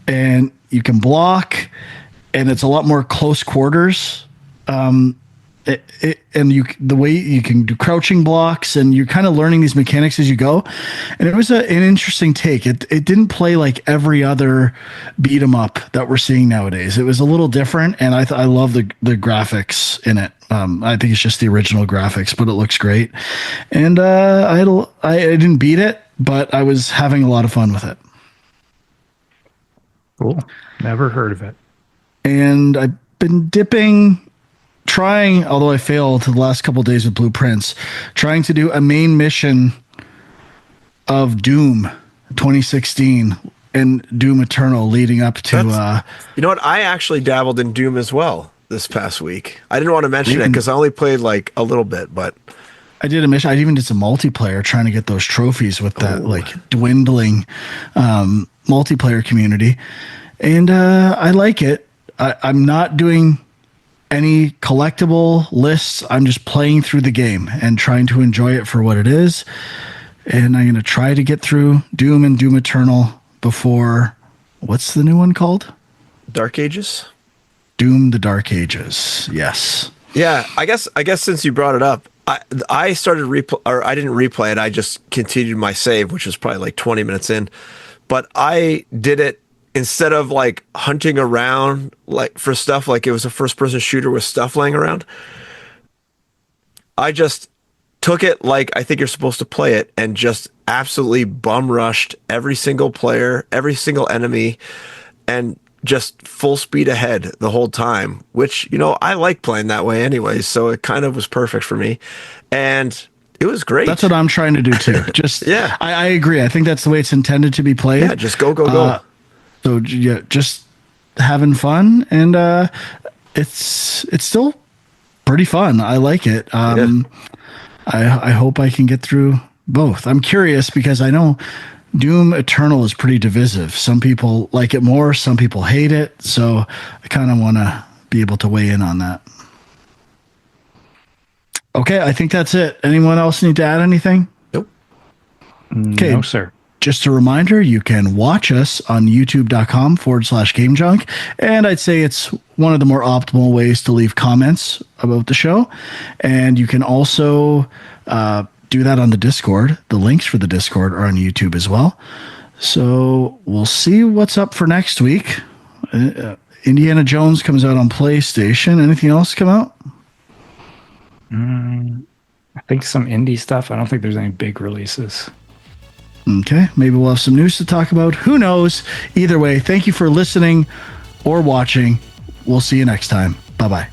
S1: and you can block, and it's a lot more close quarters. The way you can do crouching blocks, and you're kind of learning these mechanics as you go. And it was an interesting take. It didn't play like every other beat 'em up that we're seeing nowadays. It was a little different, and I love the graphics in it. I think it's just the original graphics, but it looks great. And I didn't beat it, but I was having a lot of fun with it.
S2: Cool. Never heard of it.
S1: And I've been trying, although I failed the last couple of days with Blueprints, trying to do a main mission of Doom 2016 and Doom Eternal leading up to...
S3: you know what? I actually dabbled in Doom as well this past week. I didn't want to mention it because I only played like a little bit, but...
S1: I did a mission. I even did some multiplayer trying to get those trophies with that like dwindling multiplayer community. And I like it. I'm not doing any collectible lists. I'm just playing through the game and trying to enjoy it for what it is. And I'm going to try to get through Doom and Doom Eternal before, what's the new one called?
S3: Dark Ages?
S1: Doom the Dark Ages. Yes.
S3: Yeah, I guess since you brought it up, I started I didn't replay it. I just continued my save, which was probably like 20 minutes in. But I did it instead of like hunting around like for stuff, like it was a first person shooter with stuff laying around. I just took it like I think you're supposed to play it, and just absolutely bum rushed every single player, every single enemy, and just full speed ahead the whole time, which, you know, I like playing that way anyway. So it kind of was perfect for me, and it was great.
S1: That's what I'm trying to do too. Just,
S3: yeah,
S1: I agree. I think that's the way it's intended to be played.
S3: Yeah, just go.
S1: So yeah, just having fun, and it's still pretty fun. I like it. I hope I can get through both. I'm curious because I know Doom Eternal is pretty divisive. Some people like it more, some people hate it. So I kind of want to be able to weigh in on that. Okay, I think that's it. Anyone else need to add anything?
S3: Nope.
S1: Okay.
S2: No, sir.
S1: Just a reminder, you can watch us on youtube.com/GameJunk. And I'd say it's one of the more optimal ways to leave comments about the show. And you can also do that on the Discord. The links for the Discord are on YouTube as well. So we'll see what's up for next week. Indiana Jones comes out on PlayStation. Anything else come out?
S2: I think some indie stuff. I don't think there's any big releases.
S1: Okay, maybe we'll have some news to talk about. Who knows? Either way, thank you for listening or watching. We'll see you next time. Bye-bye.